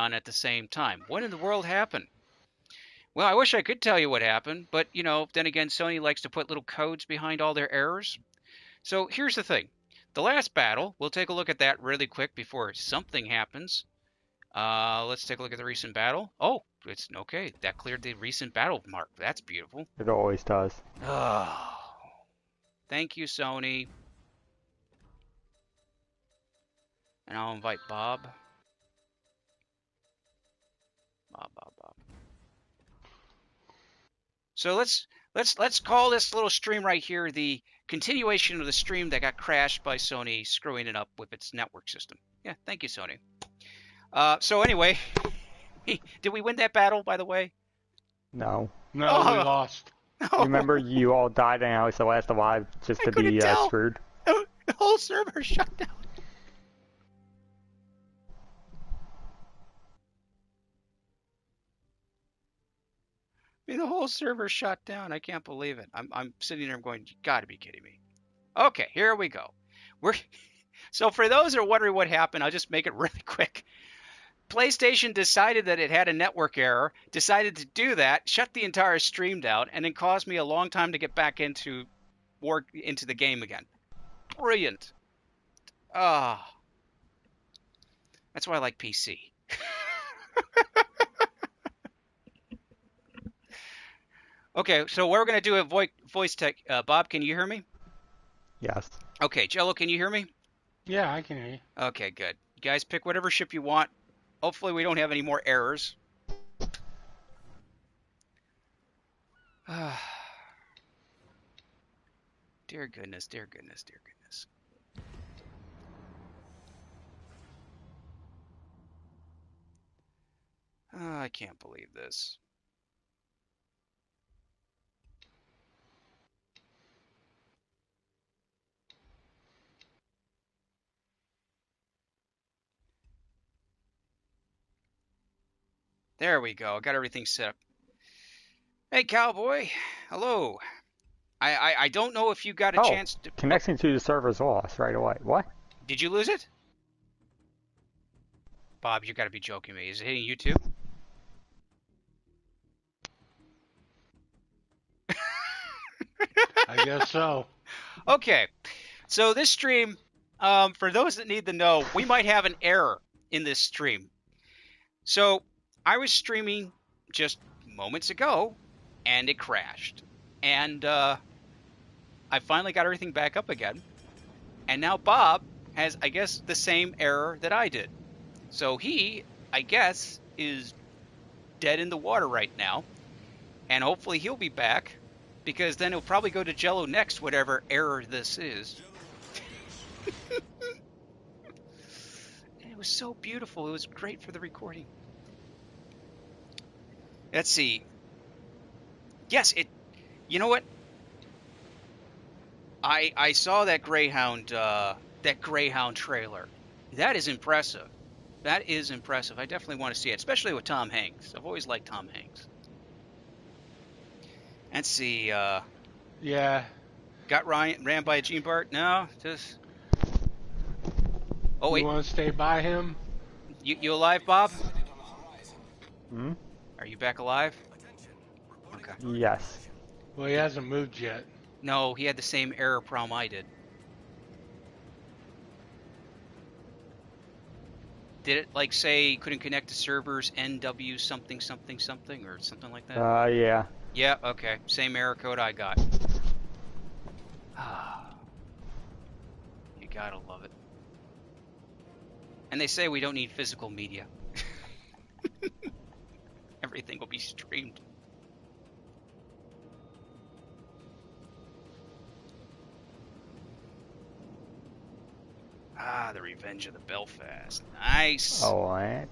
on at the same time. What in the world happened? Well, I wish I could tell you what happened, but you know, then again, Sony likes to put little codes behind all their errors. So here's the thing. The last battle, we'll take a look at that really quick before something happens. Let's take a look at the recent battle. Oh, it's okay. That cleared the recent battle mark. That's beautiful. It always does. Oh, thank you, Sony. And I'll invite Bob. Bob. So let's call this little stream right here the continuation of the stream that got crashed by Sony screwing it up with its network system. Yeah, thank you, Sony. So anyway, did we win that battle, by the way? No. No, we lost. You remember you all died and I was the last alive just to be screwed? The whole server shut down. I mean, the whole server shut down. I can't believe it. I'm sitting there going, you got to be kidding me. Okay, here we go. So for those who are wondering what happened, I'll just make it really quick. PlayStation decided that it had a network error, decided to do that, shut the entire stream down, and then caused me a long time to get back into the game again. Brilliant. Ah. That's why I like PC. Okay, so we're going to do a voice tech. Bob, can you hear me? Yes. Okay, Jello, can you hear me? Yeah, I can hear you. Okay, good. You guys pick whatever ship you want. Hopefully we don't have any more errors. Dear goodness, dear goodness, dear goodness. Oh, I can't believe this. There we go. Got everything set up. Hey, Cowboy. Hello. I don't know if you got a chance to... Connection to the server's lost right away. What? Did you lose it? Bob, you got to be joking me. Is it hitting you too? I guess so. Okay. So this stream, for those that need to know, we might have an error in this stream. So I was streaming just moments ago, and it crashed. And I finally got everything back up again. And now Bob has, I guess, the same error that I did. So he, I guess, is dead in the water right now. And hopefully he'll be back, because then he'll probably go to Jello next, whatever error this is. It was so beautiful. It was great for the recording. Let's see. Yes, you know what? I saw that Greyhound trailer. That is impressive. That is impressive. I definitely want to see it, especially with Tom Hanks. I've always liked Tom Hanks. Let's see. Yeah. Got ran by a Gene Bart? No, just. Oh wait. You want to stay by him? You alive, Bob? Hmm? Are you back alive? Okay. Yes. Well, he hasn't moved yet. No, he had the same error problem I did. Did it like say couldn't connect to servers NW something something something or something like that? Yeah. Yeah, okay. Same error code I got. You gotta love it. And they say we don't need physical media. Everything will be streamed. Ah, the Revenge of the Belfast. Nice. Oh, what?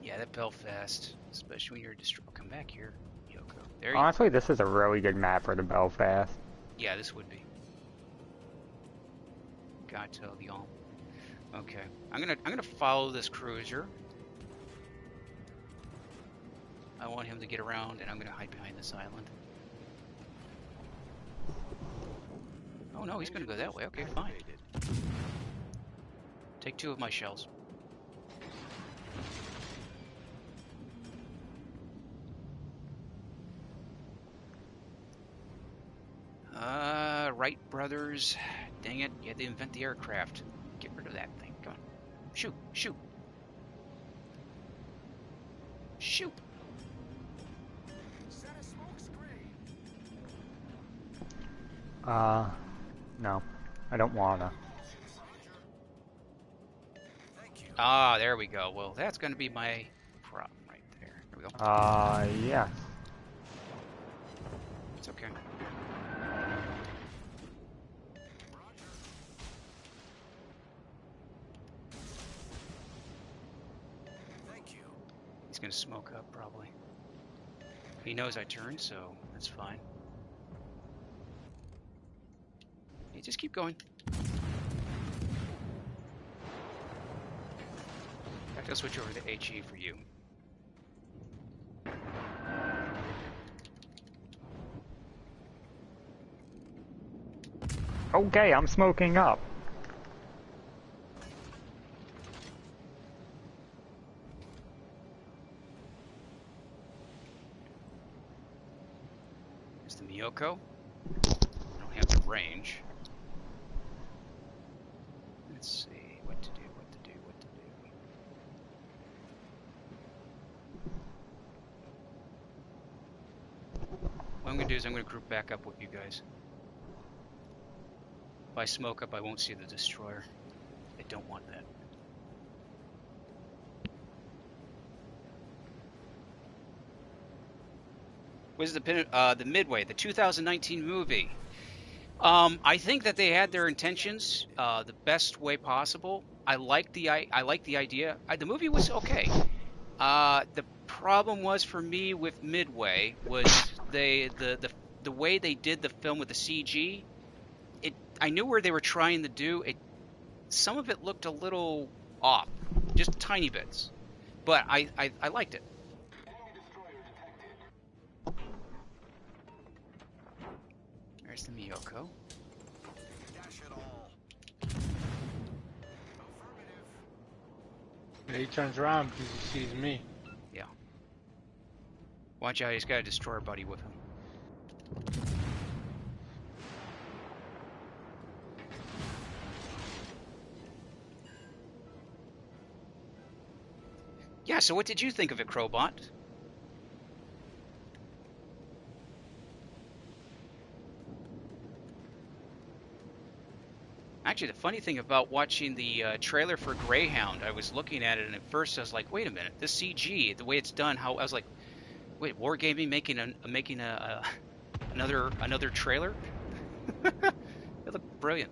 Yeah, that Belfast, especially when you're destroyed. Come back here, Yoko. There you Honestly, this is a really good map for the Belfast. Yeah, this would be. Gato Lyon. Okay, I'm gonna follow this cruiser. I want him to get around, and I'm gonna hide behind this island. Oh no, he's gonna go that way. Okay, fine. Take 2 of my shells. Wright brothers. Dang it, you had to invent the aircraft. Get rid of that thing. Come on. Shoot, shoot. Shoot. No. I don't wanna. Ah, there we go. Well, that's going to be my problem right there. There we go. Yes. It's okay. He's going to smoke up, probably. He knows I turned, so that's fine. Hey, just keep going. In fact, I'll switch over to HE for you. Okay, I'm smoking up. There's the Miyoko. I don't have the range. Let's see what to do, what to do, what to do. What I'm going to do is I'm going to group back up with you guys. If I smoke up, I won't see the destroyer. I don't want that. What is the Midway, the 2019 movie? I think that they had their intentions the best way possible. I like the idea. The movie was okay. The problem was for me with Midway was the way they did the film with the CG. I knew where they were trying to do it. Some of it looked a little off, just tiny bits, but I liked it. There's the Miyoko. Yeah, he turns around because he sees me. Yeah. Watch out, he's got a destroyer buddy with him. Yeah, so what did you think of it, Crowbot? Actually, the funny thing about watching the trailer for Greyhound, I was looking at it, and at first I was like, "Wait a minute, this CG, the way it's done, how?" I was like, "Wait, Wargaming making another trailer?" It looked brilliant.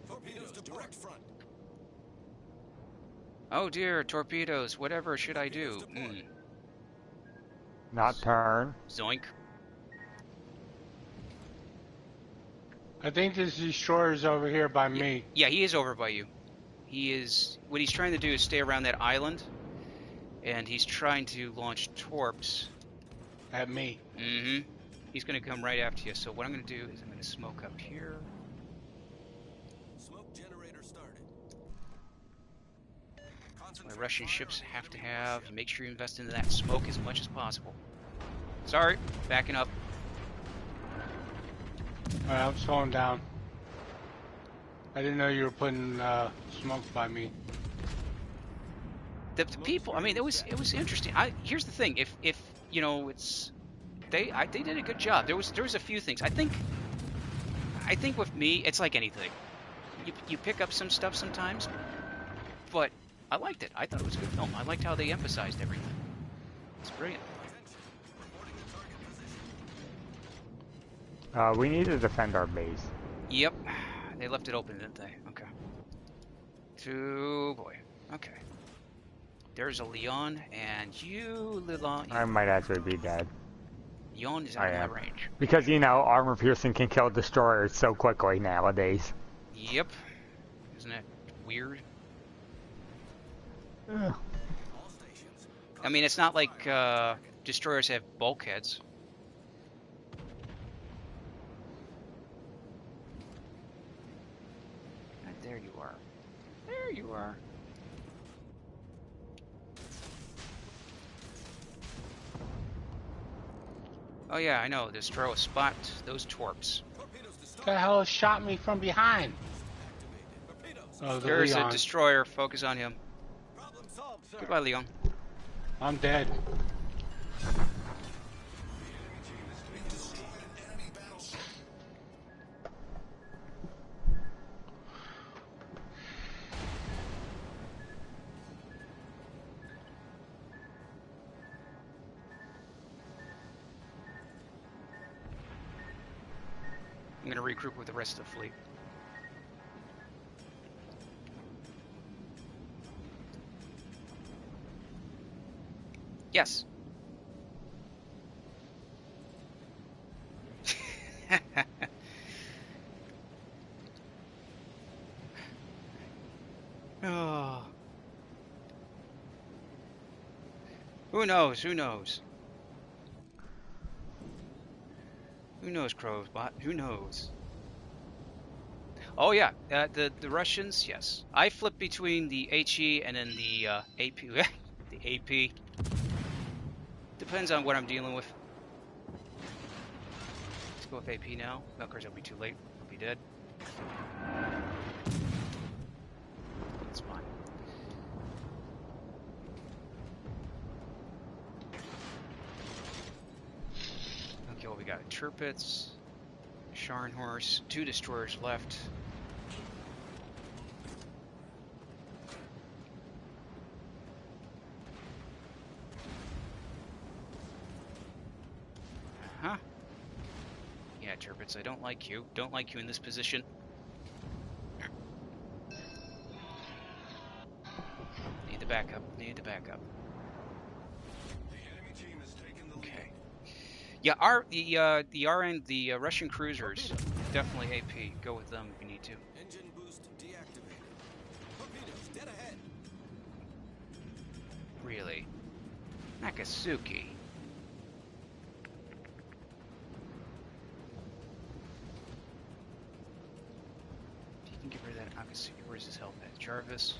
Torpedoes to direct front. Oh dear, torpedoes. Whatever should I do? Not turn. Zoink. I think this destroyer's over here by me. Yeah, he is over by you. He is. What he's trying to do is stay around that island, and he's trying to launch torps. At me. Mm-hmm. He's going to come right after you. So what I'm going to do is I'm going to smoke up here. Smoke generator started. My Russian ships have to have. Make sure you invest into that smoke as much as possible. Sorry, backing up. Alright, I'm slowing down. I didn't know you were putting smoke by me. The people. I mean, it was interesting. Here's the thing. If you know, it's they did a good job. There was a few things. I think with me, it's like anything. You pick up some stuff sometimes, but I liked it. I thought it was a good film. I liked how they emphasized everything. It's brilliant. We need to defend our base. Yep. They left it open, didn't they? Okay. Oh boy. Okay. There's a Leon, and you, Leon. I might actually be dead. Leon is out of my range. Because, you know, armor piercing can kill destroyers so quickly nowadays. Yep. Isn't that weird? Ugh. I mean, it's not like destroyers have bulkheads. There you are. There you are. Oh yeah, I know. Destroy a spot those torps. Torpedoes to The start. hell shot me from behind? Activated. Torpedoes. Oh, the There's a Leon. destroyer. Focus on him. Problem solved, sir. Goodbye, Leon. I'm dead. I'm gonna regroup with the rest of the fleet. Yes. Oh. Who knows? Who knows? Who knows, Crowsbot? Who knows? Oh yeah, the Russians, yes. I flip between the HE and then the AP. The AP. Depends on what I'm dealing with. Let's go with AP now. No, of course, it'll be too late. I'll be dead. That's fine. Okay, well, we got Tirpitz, Scharnhorst, 2 destroyers left. Huh? Yeah, Tirpitz, I don't like you. Don't like you in this position. Need the backup. Need the backup. The enemy team has taken the lead. Okay. Yeah, the Russian cruisers, definitely AP. Go with them if you need to. Engine boost deactivated. Torpedoes dead ahead. Really, Nakasuki. You can get rid of that Nakasuki. Where's his health at? Jarvis.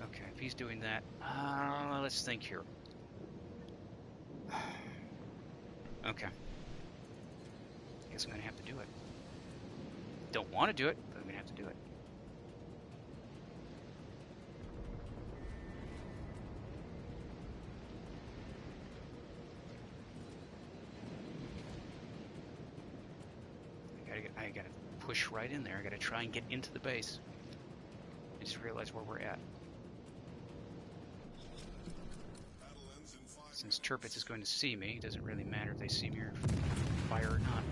Okay, if he's doing that, let's think here. Okay. Guess I'm gonna have to do it. Don't want to do it, but I'm gonna have to do it. I gotta push right in there. I gotta try and get into the base. I just realized where we're at. Since Tirpitz is going to see me, it doesn't really matter if they see me or fire or not.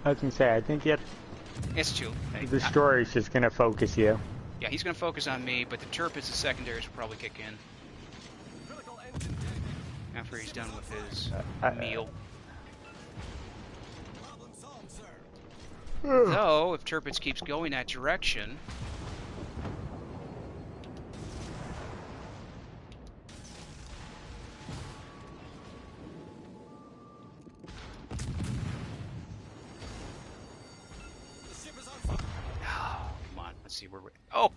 I was gonna say, I think It's too. the destroyer's just gonna focus you. Yeah, he's going to focus on me, but the Tirpitz, the secondaries, will probably kick in Critical engine damage. after he's done with his meal. Problem solved, sir. Though, if Tirpitz keeps going that direction, The ship is on fire. oh, come on, let's see where we're. Oh,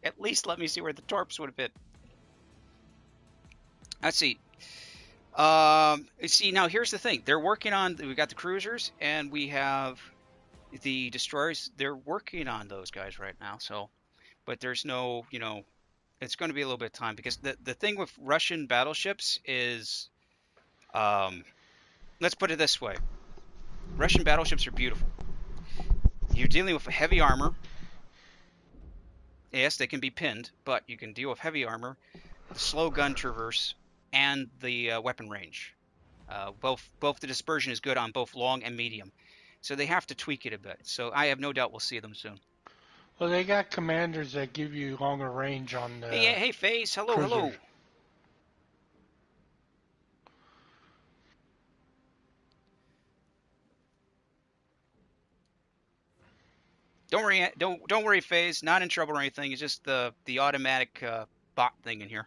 at least let me see where the torps would have been. Let's see. See, now here's the thing. They're working on. We got the cruisers and we have the destroyers. They're working on those guys right now. So, but there's no, it's going to be a little bit of time because the thing with Russian battleships is, let's put it this way: Russian battleships are beautiful. You're dealing with heavy armor. Yes, they can be pinned, but you can deal with heavy armor, the slow gun traverse, and the weapon range. Both the dispersion is good on both long and medium, so they have to tweak it a bit. So I have no doubt we'll see them soon. Well, they got commanders that give you longer range on the Hey, FaZe, hello, cruisers. hello. Don't worry, FaZe. Not in trouble or anything. It's just the automatic bot thing in here.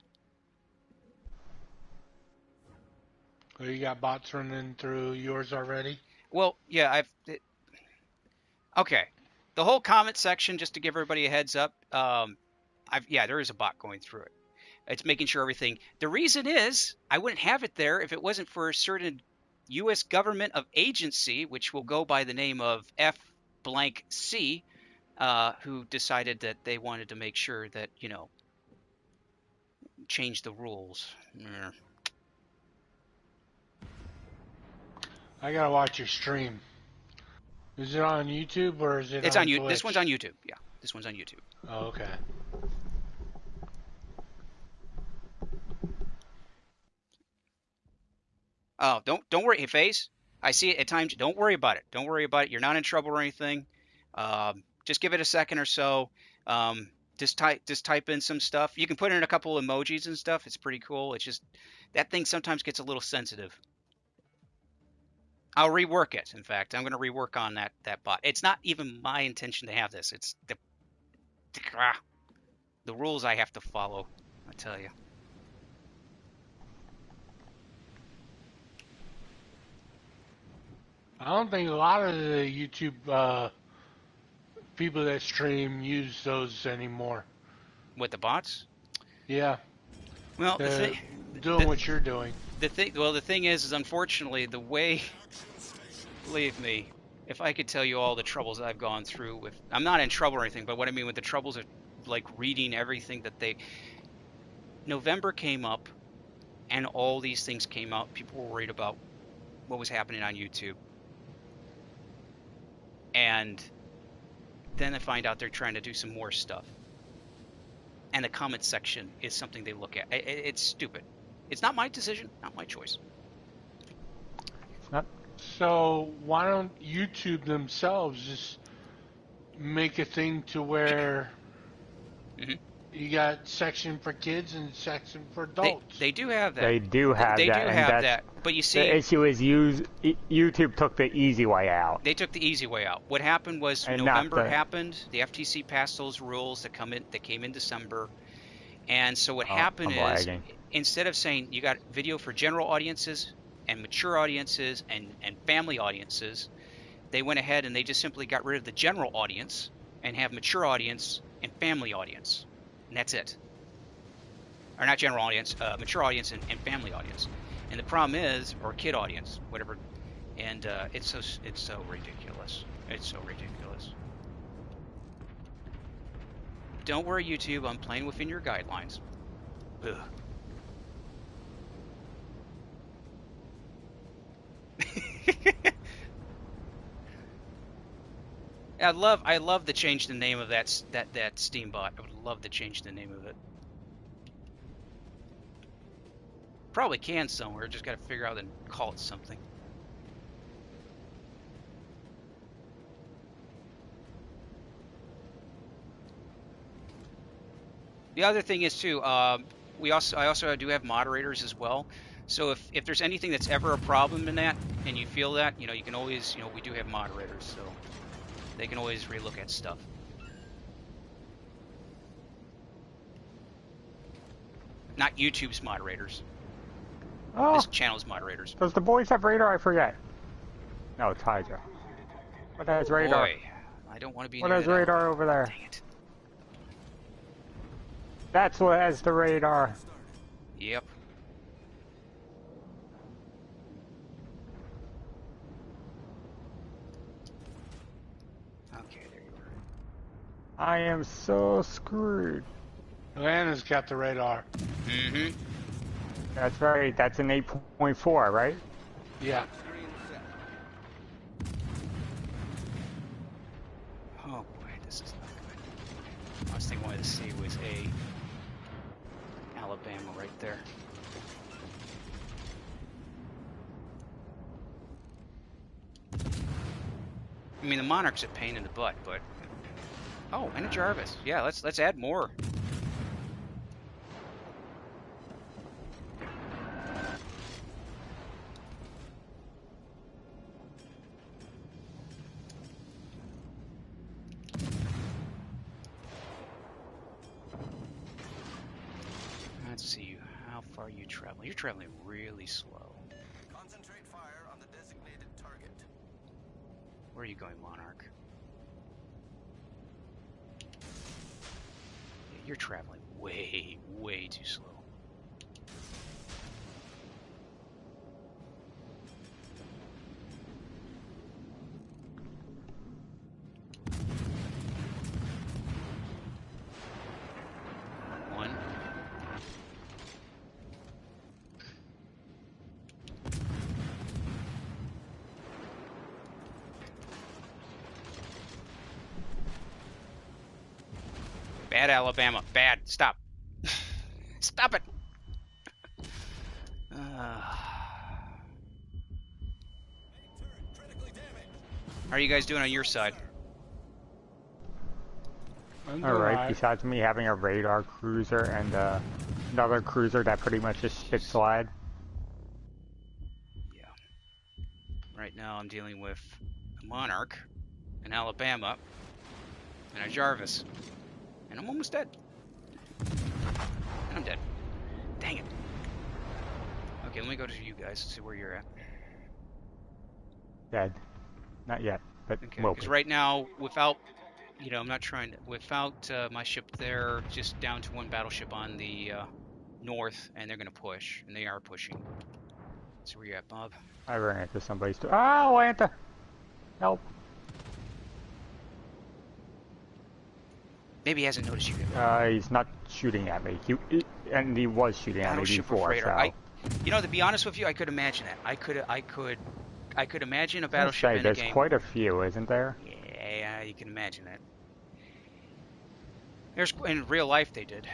Oh, you got bots running through yours already? Well, yeah, Okay. The whole comment section, just to give everybody a heads up, yeah, there is a bot going through it. It's making sure everything. The reason is I wouldn't have it there if it wasn't for a certain U.S. government of agency, which will go by the name of F blank C, who decided that they wanted to make sure that, change the rules. I gotta watch your stream. Is it on YouTube or is it It's on on you. This one's Twitch? on YouTube. Yeah, this one's on YouTube. Oh, okay. Oh, don't worry, FaZe. I see it at times. Don't worry about it. Don't worry about it. You're not in trouble or anything. Just give it a second or so. Just type in some stuff. You can put in a couple emojis and stuff. It's pretty cool. It's just that thing sometimes gets a little sensitive. I'll rework it. In fact, I'm going to rework on that bot. It's not even my intention to have this. It's the rules I have to follow. I tell you. I don't think a lot of the YouTube people that stream use those anymore. With the bots? Yeah, Well, they're doing what you're doing. the thing is unfortunately the way. Believe me, if I could tell you all the troubles I've gone through with, I'm not in trouble or anything, but what I mean with the troubles of like reading everything that November came up and all these things came out. People were worried about what was happening on YouTube. And then I find out they're trying to do some more stuff. And the comment section is something they look at. It's stupid. It's not my decision, not my choice. It's not. So why don't YouTube themselves just make a thing to where Mhm. you got section for kids and section for adults? They do have that. They do have They that, do and have that's that. But you the see, issue is YouTube took the easy way out. they took the easy way out. What happened was And not November the- happened. The FTC passed those rules that came in December. And so what Oh, happened I'm is lagging. instead of saying you got video for general audiences and mature audiences and family audiences, they went ahead and they just simply got rid of the general audience and have mature audience and family audience. And that's it. Or not general audience, mature audience and family audience. And the problem is, or kid audience, whatever. And it's so ridiculous. It's so ridiculous. Don't worry, YouTube. I'm playing within your guidelines. Ugh. I love to change the name of that Steam bot. I would love to change the name of it. Probably can somewhere. Just got to figure out and call it something. The other thing is too, I also do have moderators as well. So if there's anything that's ever a problem in that, and you feel that, you can always, we do have moderators, so they can always relook at stuff. Not YouTube's moderators. Oh, This channel's moderators. does the boys have radar? I forget. No, it's Hydra. What has radar? Boy, I don't want to be What near has that. radar over there? Dang it. That's what has the radar. Yep. Okay, there you are. I am so screwed. Atlanta's got the radar. Mm-hmm. That's right. That's an 8.4, right? Yeah. Oh boy, this is not good. Last thing I wanted to see was Alabama right there. I mean, the Monarch's a pain in the butt, but oh, and a Jarvis. Yeah, let's add more. Let's see how far you travel. You're traveling really slow. Concentrate fire on the designated target. Where are you going, Monarch? You're traveling way, way too slow. One. Bad Alabama. Bad. Stop. Stop it. How are you guys doing on your side? Alright, besides me having a radar cruiser and another cruiser that pretty much just stick slide. Yeah. Right now I'm dealing with a Monarch, an Alabama, and a Jarvis. And I'm almost dead. And I'm dead. Dang it. Okay, let me go to you guys and see where you're at. Dead. Not yet, but Okay, will because be. right now, without, you know, I'm not trying to, without my ship there, just down to one battleship on the north, and they're going to push, and they are pushing. So where you at, Bob? I ran into somebody's door. Oh, Atlanta! Help! Maybe he hasn't noticed you yet. He's not shooting at me. And he was shooting at me Battleship with before, radar. so... You know, to be honest with you, I could imagine that. I could imagine a battleship in a there's game. quite a few, isn't there? Yeah, you can imagine that. There's in real life they did.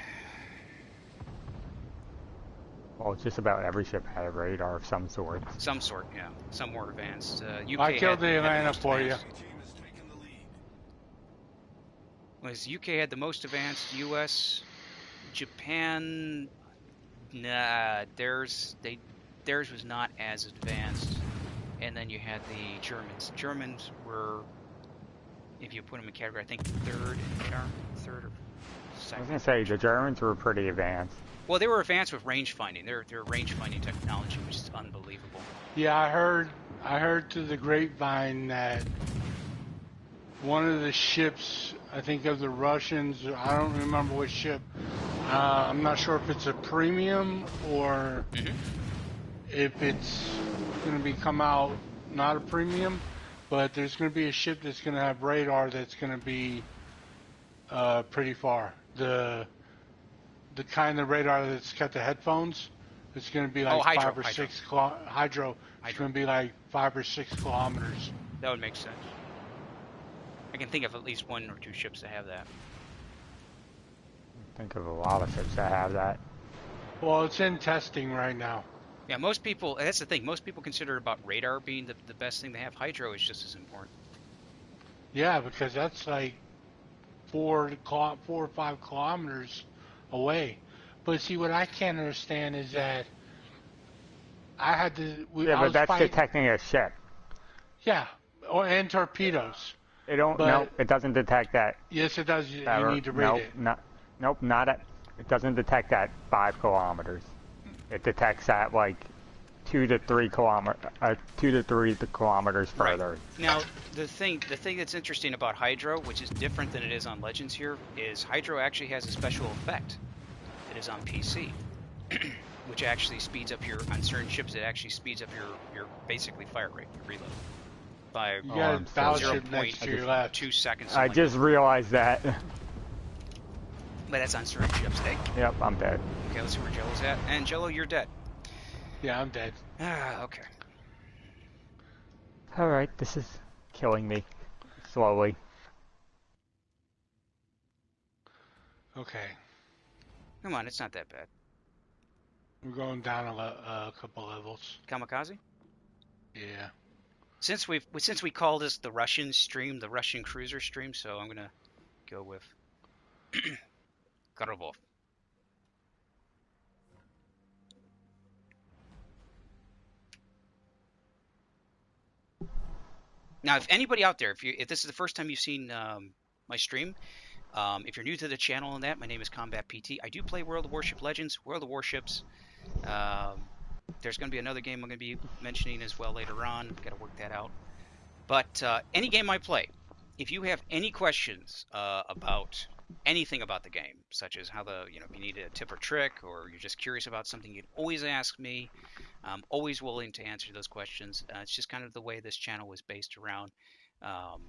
Well, just about every ship had a radar of some sort. Some sort, yeah. Some more advanced. UK I killed the had Atlanta most for you. advanced. Was UK had the most advanced. US, Japan, nah, theirs was not as advanced. And then you had the Germans. Germans were, if you put them in category, I think third or I second. was gonna say, the Germans were pretty advanced. Well, they were advanced with range finding. Their range finding technology was just unbelievable. Yeah, I heard through the grapevine that one of the ships, I think of the Russians, I don't remember which ship. I'm not sure if it's a premium or if it's going to be come out not a premium, but there's going to be a ship that's going to have radar that's going to be pretty far. The kind of radar that's got the headphones, it's going to be like hydro, 5 or hydro. 6 hydro. It's going to be like 5 or 6 kilometers. That would make sense. I can think of at least one or two ships that have that. Think of a lot of ships that have that. Well, it's in testing right now. Yeah, most people, that's the thing, most people consider about radar being the best thing they have. Hydro is just as important. Yeah, because that's like 4 or 5 kilometers away. But see, what I can't understand is that I had to... Yeah, but that's detecting a ship. Yeah, and torpedoes. It don't. No, it doesn't detect that. Yes, it does. You need to read it. Nope, not at. It doesn't detect at 5 kilometers. It detects at like 2 to 3 kilometers further. Right. Now, the thing that's interesting about Hydro, which is different than it is on Legends here, is Hydro actually has a special effect that is on PC, which actually speeds up your, on certain ships, it actually speeds up your basically fire rate, your reload, by You got a battleship next to your left. 2 seconds. I just realized that. But that's on certain ships, eh? Yep, I'm dead. Okay, let's see where Jello's at. And Jello, you're dead. Yeah, I'm dead. Ah, okay. Alright, this is killing me. Slowly. Okay. Come on, it's not that bad. We're going down a couple levels. Kamikaze? Yeah. Since we call this the Russian stream, the Russian Cruiser stream, so I'm gonna go with Karavov. Now, if anybody out there, if this is the first time you've seen my stream, if you're new to the channel and that, my name is CombatPT. I do play World of Warship Legends, World of Warships. There's going to be another game I'm going to be mentioning as well later on. Got to work that out. But any game I play, if you have any questions about anything about the game, such as how if you need a tip or trick, or you're just curious about something, you can always ask me. I'm always willing to answer those questions. It's just kind of the way this channel was based around. Um,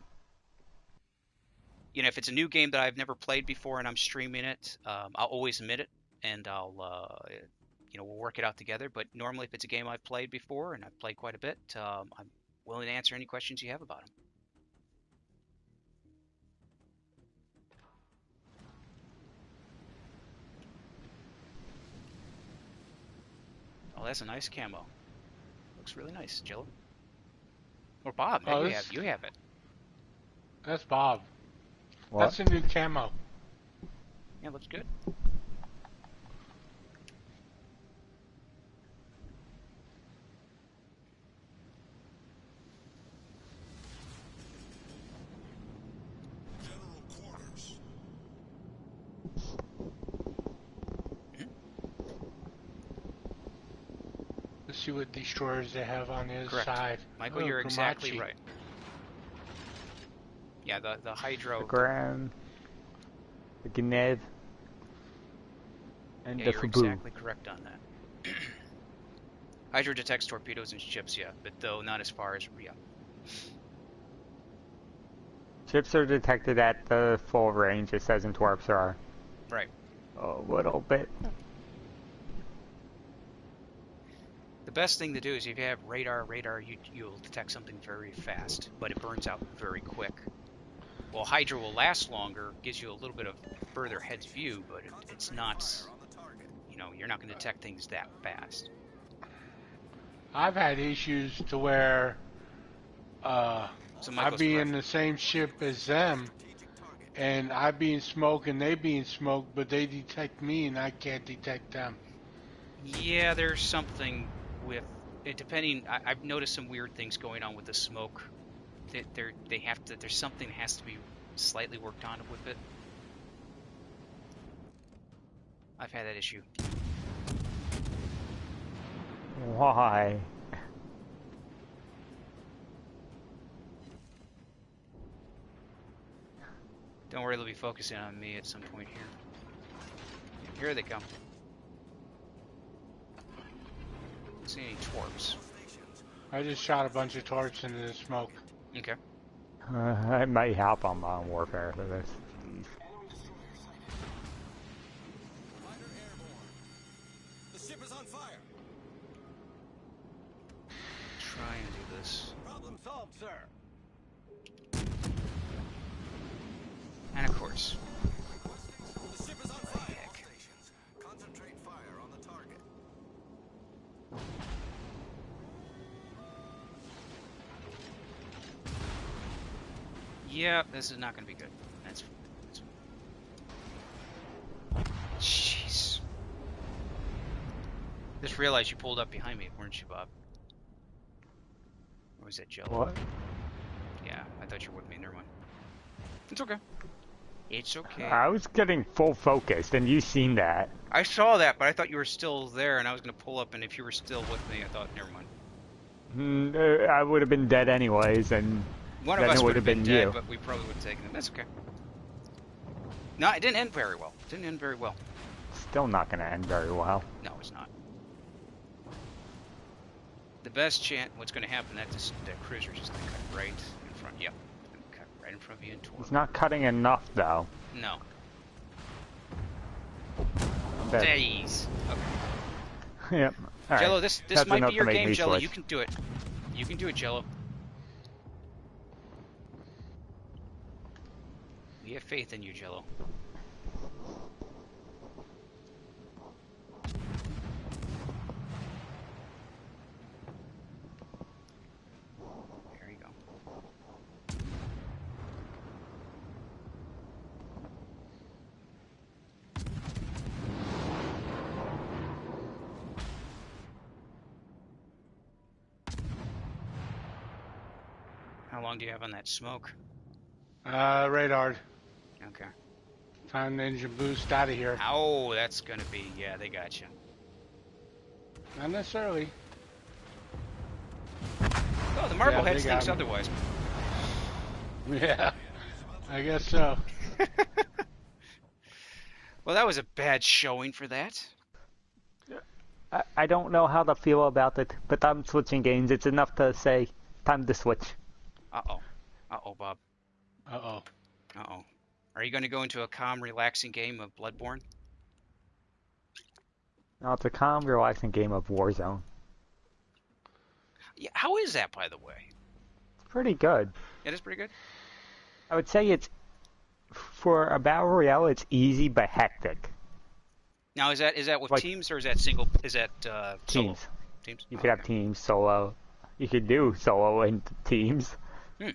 if it's a new game that I've never played before and I'm streaming it, I'll always admit it, and we'll work it out together. But normally, if it's a game I've played before and I've played quite a bit, I'm willing to answer any questions you have about them. Oh, that's a nice camo. Looks really nice, Jello. Or Bob, Oh, you have it. That's Bob. What? That's a new camo. Yeah, looks good. General quarters. Let's see what destroyers they have on the other Correct. side. Michael, Oh, you're exactly Komachi. right. Yeah, the Hydro. The Grand, the Gnev, and Yeah, the you're Fubu. exactly correct on that. Hydro detects torpedoes and ships, yeah, but though not as far as Ships are detected at the full range, it says in Twarps are. Right. A little bit. The best thing to do is if you have radar, you'll detect something very fast, but it burns out very quick. Well, Hydra will last longer, gives you a little bit of further head's view, but it's not, you're not going to detect things that fast. I've had issues to where So I Michael's be correct. in the same ship as them, and I be in smoke and they be in smoke, but they detect me and I can't detect them. Yeah, there's something with it depending. I've noticed some weird things going on with the smoke. There's something that has to be slightly worked on with it. I've had that issue. Why? Don't worry, they'll be focusing on me at some point here. Here they come. Don't see any twarps. I just shot a bunch of torps into the smoke. Okay. It might help on Modern Warfare for this. Jeez. Fighter airborne. The ship is on fire. Try and do this. Problem solved, sir. And of course. The ship is on fire. Heck. Stations. Concentrate fire on the target. Yeah, this is not going to be good. That's jeez. Just realized you pulled up behind me, weren't you, Bob? Or was that Jello? What? Yeah, I thought you were with me. Never mind. It's okay. It's okay. I was getting full focused, and you seen that. I saw that, but I thought you were still there, and I was going to pull up, and if you were still with me, I thought, never mind. I would have been dead anyways, and One of then us it would would have have been been dead, you. but we probably would have taken them. That's okay. No, it didn't end very well. It didn't end very well. Still not going to end very well. No, it's not. The best chance, what's going to happen, that the cruiser is just going to cut right in front. Yep. It's going to cut right in front of you and toward. It's not cutting enough, though. No. That- Days. Okay. Yep. All Jello, right. this That's might enough be to your make game, me Jello. switch. You can do it. You can do it, Jello. We have faith in you, Jello. There you go. How long do you have on that smoke? Radar. Okay. Time to engine boost out of here. Oh, that's gonna be, yeah, they got you. Not necessarily. Oh, the Marblehead they thinks got me. otherwise. Yeah. I guess so. Well, that was a bad showing for that. I don't know how to feel about it, but I'm switching games. It's enough to say, time to switch. Uh-oh. Uh-oh, Bob. Uh-oh. Uh-oh. Are you going to go into a calm, relaxing game of Bloodborne? Now it's a calm, relaxing game of Warzone. Yeah, how is that, by the way? It's pretty good. It is pretty good. I would say it's, for a battle royale, it's easy but hectic. Now, is that with Like teams or is that single? Is that solo? teams. Teams. You Oh, could have okay. teams, solo. You could do solo and teams. Hmm.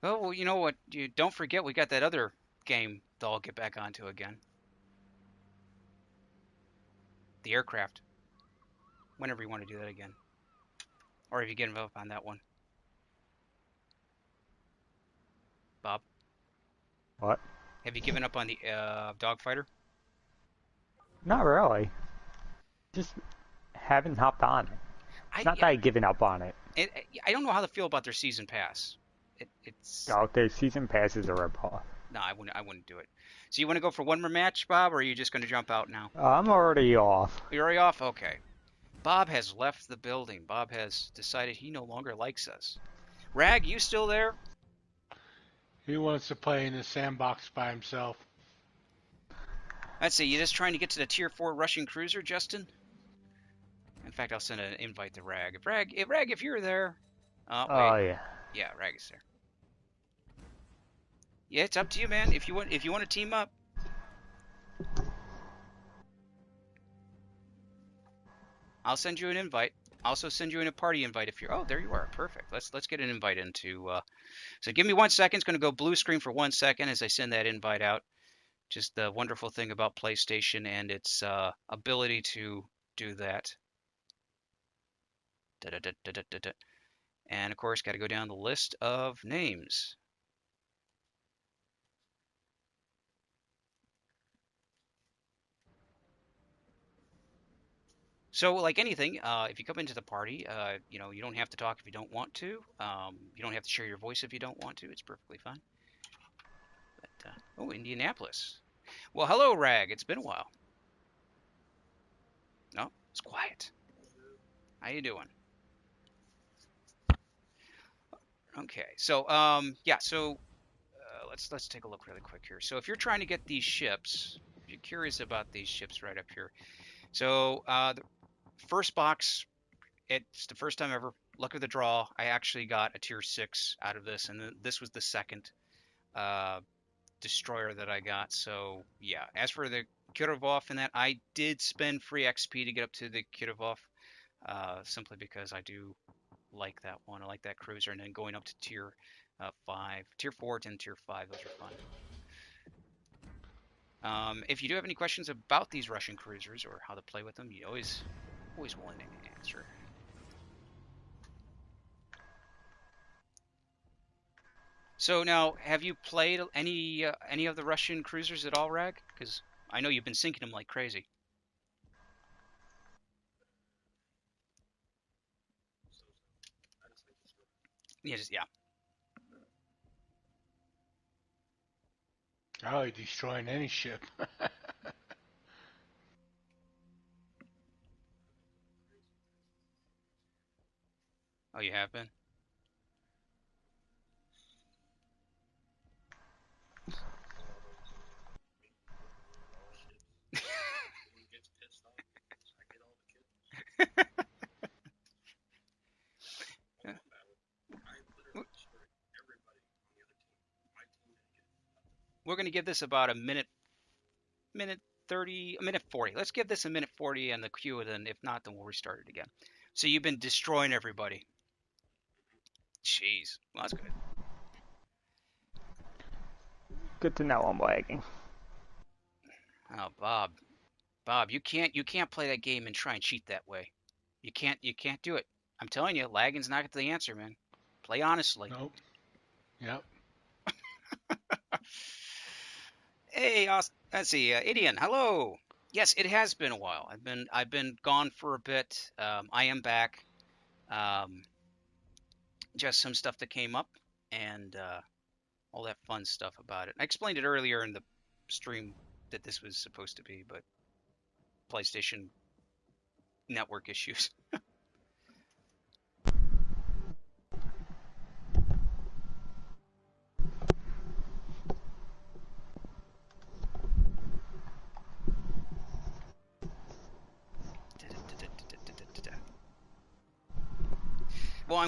Well, you know what? You don't forget we got that other game that I'll get back onto again. The aircraft. Whenever you want to do that again, or if you get up on that one, Bob. What? Have you given up on the dogfighter? Not really. Just haven't hopped on it. I Not that I've given up on it. it, I don't know how to feel about their season pass. It's Oh, their season passes are ripoff. no, I wouldn't do it. So you want to go for one more match, Bob, or are you just going to jump out now? I'm already off. You're already off. Okay. Bob has left the building. Bob has decided he no longer likes us. Rag, you still there? He wants to play in the sandbox by himself. Let's see. You just trying to get to the Tier 4 Russian Cruiser, Justin? In fact, I'll send an invite to Rag. If you're there. Oh, Oh wait. yeah. Yeah, Rag is there. Yeah, it's up to you, man. If you want to team up. I'll send you an invite. I'll also send you in a party invite if you're. Oh, there you are. Perfect. Let's get an invite into. So give me 1 second. It's going to go blue screen for 1 second as I send that invite out. Just the wonderful thing about PlayStation and its ability to do that. Da, da, da, da, da, da, da. And of course, got to go down the list of names. So, like anything, if you come into the party, you don't have to talk if you don't want to. You don't have to share your voice if you don't want to. It's perfectly fine. But, oh, Indianapolis. Well, hello, Rag. It's been a while. No, it's quiet. How you doing? Okay, so yeah, so let's take a look really quick here. So if you're trying to get these ships, if you're curious about these ships right up here, so the first box, it's the first time ever, luck of the draw, I actually got a tier 6 out of this, and this was the second uh, destroyer that I got. So yeah, as for the Kirovov and that, I did spend free XP to get up to the Kirovov, simply because I do like that one. I like that cruiser, and then going up to tier 5, tier 4, and tier 5, those are fun. If you do have any questions about these Russian cruisers or how to play with them, you always willing to answer. So now, have you played any of the Russian cruisers at all, Rag? Because I know you've been sinking them like crazy. Yeah. Oh, he's destroying any ship. Oh, you have been. Yeah. We're gonna give this about a minute 30, a minute 40. Let's give this a minute 40 on the queue, and then if not, then we'll restart it again. So you've been destroying everybody. Jeez, well, that's good. Good to know I'm lagging. Oh, Bob, you can't play that game and try and cheat that way. You can't do it. I'm telling you, lagging's not the answer, man. Play honestly. Nope. Yep. Hey, let's see, Idian, hello. Yes, it has been a while. I've been gone for a bit. I am back. Um, just some stuff that came up and all that fun stuff about it. I explained it earlier in the stream that this was supposed to be, but PlayStation network issues. Well,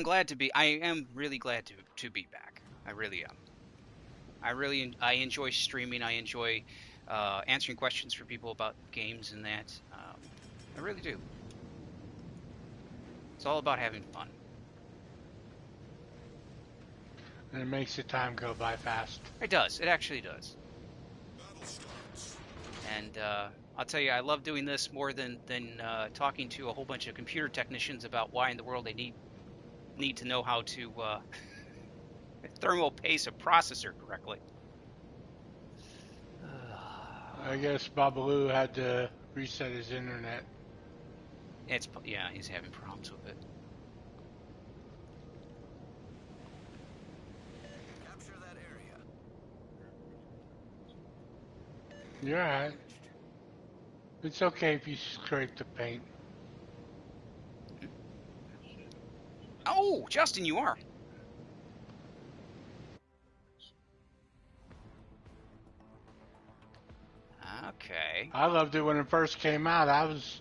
I am really glad to be back. I really am. I enjoy streaming. I enjoy answering questions for people about games and that. I really do. It's all about having fun. And it makes the time go by fast. It does. It actually does. And I'll tell you, I love doing this more than talking to a whole bunch of computer technicians about why in the world they need to know how to thermal pace a processor correctly. I guess Babalu had to reset his internet. Yeah, he's having problems with it. Capture that area. You're alright. It's okay if you scrape the paint. Oh, Justin, you are. Okay. I loved it when it first came out. I was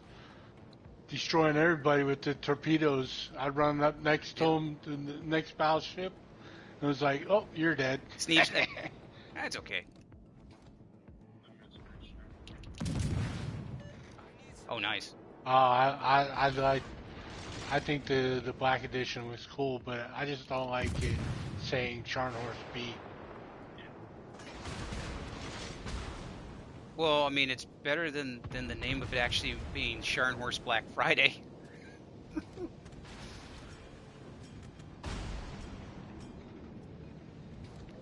destroying everybody with the torpedoes. I'd run up next to them, to the next battleship, and it was like, oh, you're dead. Sneeze. That's okay. Oh, nice. I think the black edition was cool, but I just don't like it saying Charnhorse B. Well, I mean, it's better than the name of it actually being Scharnhorst Black Friday.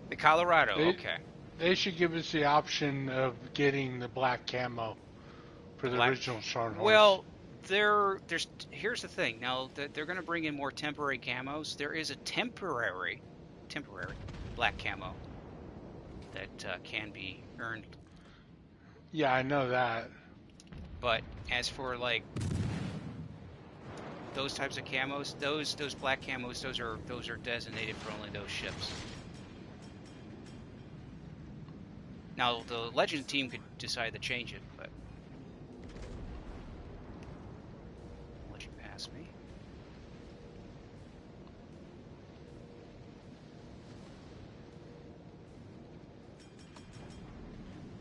The Colorado, okay. They should give us the option of getting the black camo for the original Charnhorse. Well, here's the thing. Now they're going to bring in more temporary camos. There is a temporary black camo that can be earned. Yeah, I know that. But as for like those types of camos, those black camos, those are designated for only those ships. Now the Legend team could decide to change it, but I'll let you pass me.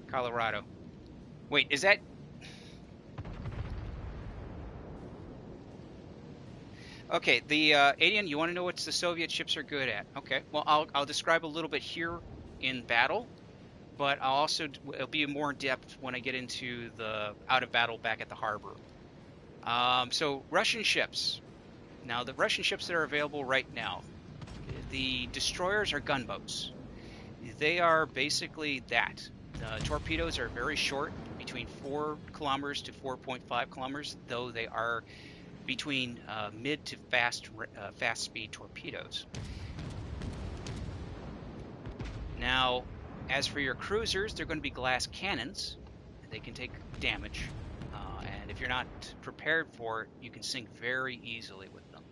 Colorado. Wait, is that? Okay, the Adian, you want to know what the Soviet ships are good at? Okay, well, I'll describe a little bit here in battle, but it'll be more in depth when I get into the out of battle back at the harbor. So Russian ships. Now, the Russian ships that are available right now, the destroyers are gunboats. They are basically that. Torpedoes are very short, between 4 kilometers to 4.5 kilometers, though they are between mid to fast speed torpedoes. Now, as for your cruisers, they're going to be glass cannons. They can take damage, and if you're not prepared for it, you can sink very easily with them.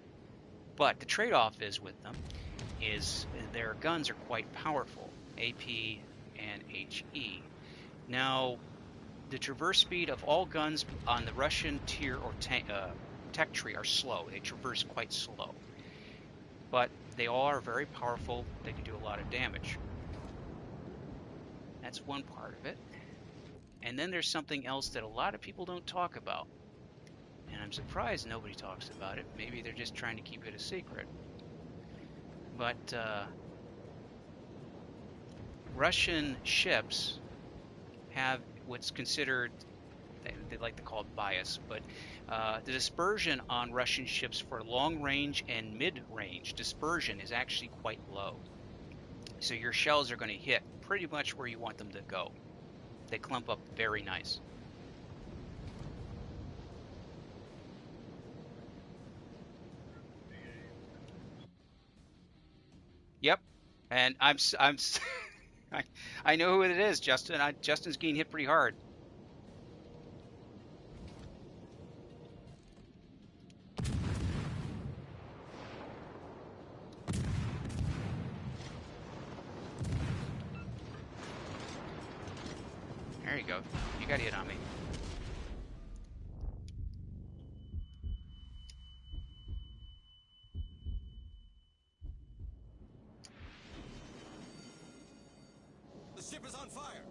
But the trade-off is their guns are quite powerful, AP and HE. Now, the traverse speed of all guns on the Russian tier or tech tree are slow. They traverse quite slow. But they all are very powerful. They can do a lot of damage. That's one part of it. And then there's something else that a lot of people don't talk about. And I'm surprised nobody talks about it. Maybe they're just trying to keep it a secret. But Russian ships have what's considered, they like to call it bias, but the dispersion on Russian ships for long range and mid range dispersion is actually quite low. So your shells are going to hit pretty much where you want them to go. They clump up very nice. Yep, and I'm I know who it is, Justin. Justin's getting hit pretty hard. There you go. You got hit on me. The ship is on fire.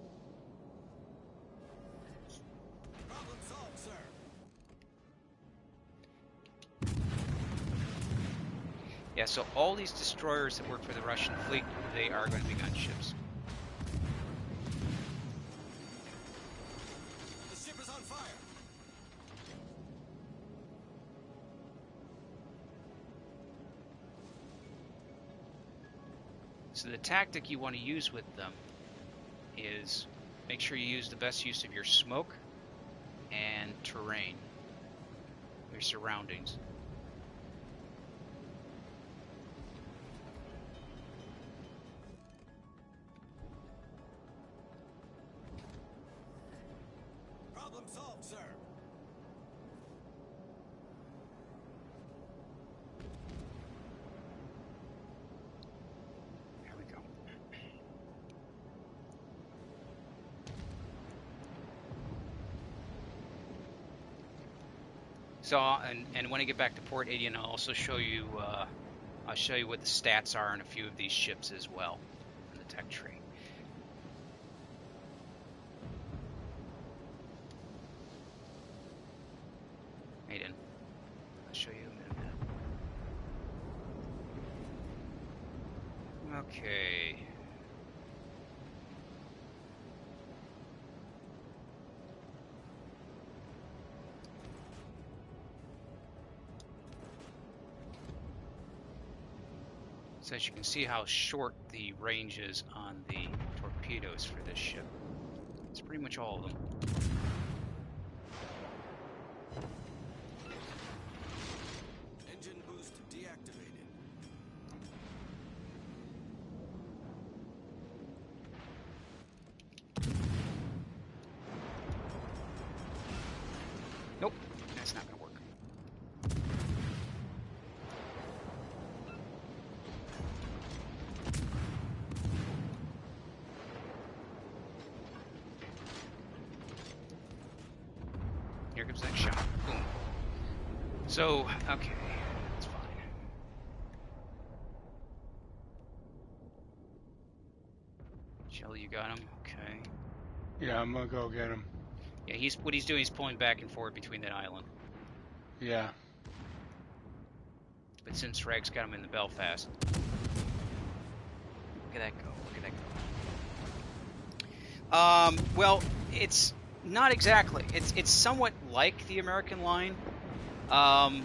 Problem solved, sir. Yeah, so all these destroyers that work for the Russian fleet, they are going to be gunships. The ship is on fire. So the tactic you want to use with them is make sure you use the best use of your smoke and terrain, your surroundings. Problem solved, sir. There we go. So, and when I get back to Port 80, and I'll also show you, I'll show you what the stats are on a few of these ships as well in the tech tree. Maiden, I'll show you in a minute. Okay. So as you can see how short the range is on the torpedoes for this ship. It's pretty much all of them. Engine boost deactivated. Nope, that's not going to work. Here comes that shot. Boom. So, okay, that's fine. Shelly, you got him? Okay. Yeah, I'm gonna go get him. Yeah, what he's doing is pulling back and forward between that island. Yeah. But since Reg's got him in the Belfast, look at that go. Look at that go. Well, it's not exactly. It's somewhat like the American line. The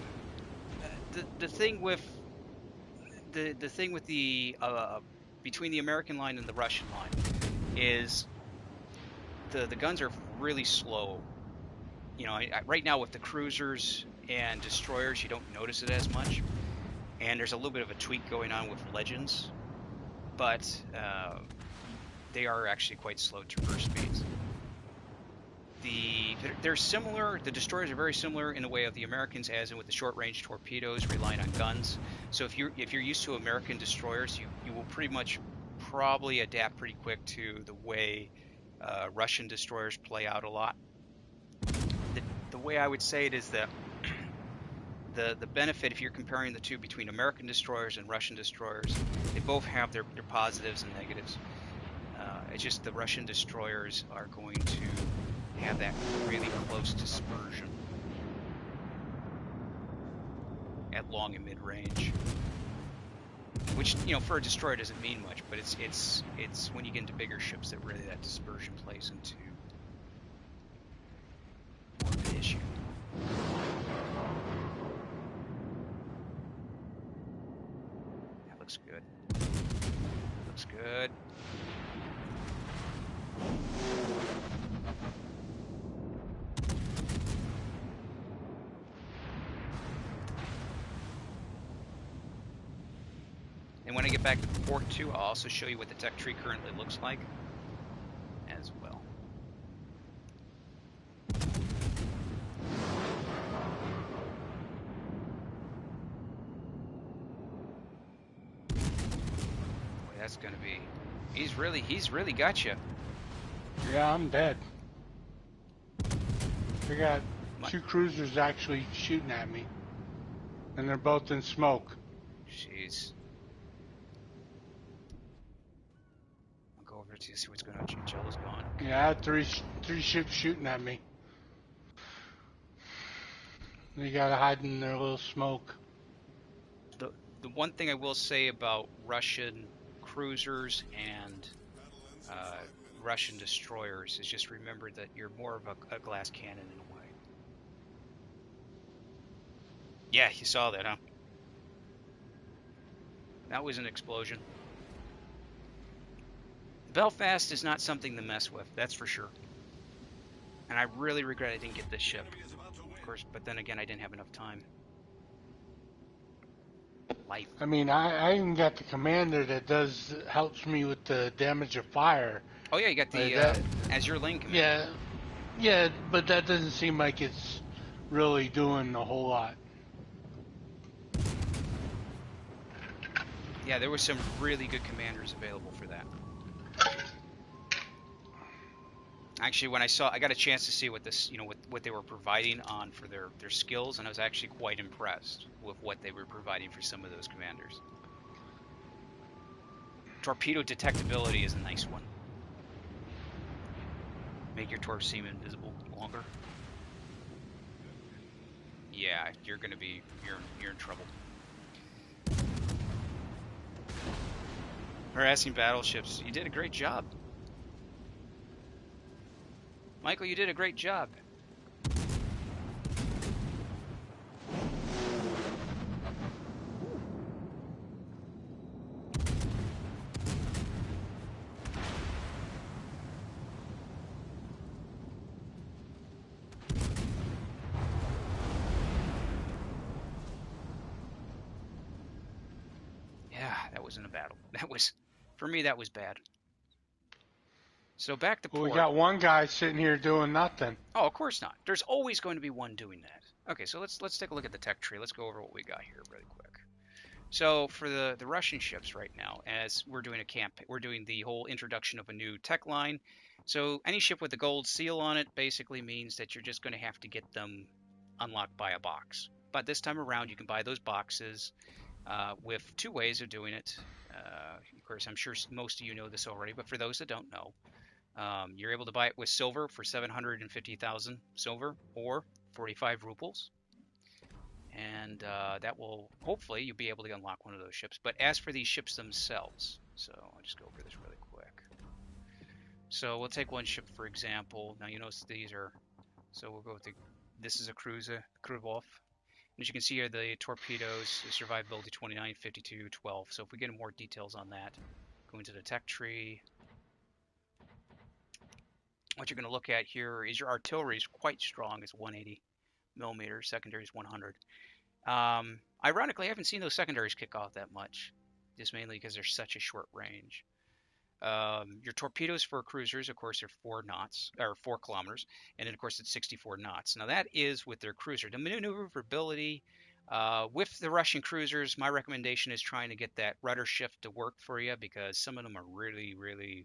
thing with the thing with the between the American line and the Russian line is the guns are really slow. You know, right now with the cruisers and destroyers, you don't notice it as much. And there's a little bit of a tweak going on with Legends, but they are actually quite slow traverse speeds. They're similar. The destroyers are very similar in the way of the Americans, as in with the short-range torpedoes relying on guns. So if you're used to American destroyers, you will pretty much probably adapt pretty quick to the way Russian destroyers play out a lot. The way I would say it is that the benefit, if you're comparing the two between American destroyers and Russian destroyers, they both have their positives and negatives. It's just the Russian destroyers are going to have that really close dispersion at long and mid-range, which, you know, for a destroyer doesn't mean much, but it's when you get into bigger ships that really that dispersion plays into more of an issue. That looks good. Looks good. And when I to get back to port too, I'll also show you what the tech tree currently looks like as well. Boy, that's gonna be. He's really got you. Yeah, I'm dead. I got 2 cruisers actually shooting at me, and they're both in smoke. Jeez. I'll go over to see what's going on. Jello's gone. Yeah, I had three ships shooting at me. They gotta hide in their little smoke. The one thing I will say about Russian cruisers and Russian destroyers is just remember that you're more of a glass cannon in a way. Yeah, you saw that, huh? That was an explosion. Belfast is not something to mess with, that's for sure. And I really regret I didn't get this ship. Of course, but then again, I didn't have enough time. Life. I mean, I even got the commander that helps me with the damage of fire. Oh yeah, you got the that, as your lane commander. Yeah, but that doesn't seem like it's really doing a whole lot. Yeah, there were some really good commanders available for that. Actually, when I got a chance to see what this, what they were providing on for their skills, and I was actually quite impressed with what they were providing for some of those commanders. Torpedo detectability is a nice one. Make your torp seem invisible longer. Yeah, you're in trouble. Harassing battleships. You did a great job. Michael, you did a great job. Yeah, that wasn't a battle. For me, that was bad. So back to port. Well, we got one guy sitting here doing nothing. Oh, of course not. There's always going to be one doing that. Okay, so let's take a look at the tech tree. Let's go over what we got here really quick. So for the Russian ships right now, as we're doing we're doing the whole introduction of a new tech line. So any ship with a gold seal on it basically means that you're just going to have to get them unlocked by a box. But this time around, you can buy those boxes with 2 ways of doing it. Of course, I'm sure most of you know this already, but for those that don't know, you're able to buy it with silver for 750,000 silver or 45 rubles. And that will, hopefully, you'll be able to unlock one of those ships. But as for these ships themselves, so I'll just go over this really quick. So we'll take one ship, for example. Now, you notice these are, so we'll go with this is a cruiser, Krylov. As you can see here, the torpedoes, the survivability 29, 52, 12. So if we get more details on that, go into the tech tree. What you're going to look at here is your artillery is quite strong. It's 180 millimeters. Secondary is 100. Ironically, I haven't seen those secondaries kick off that much, just mainly because they're such a short range. Your torpedoes for cruisers, of course, are 4 knots or 4 kilometers, and then of course it's 64 knots. Now that is with their cruiser. The maneuverability with the Russian cruisers, my recommendation is trying to get that rudder shift to work for you because some of them are really, really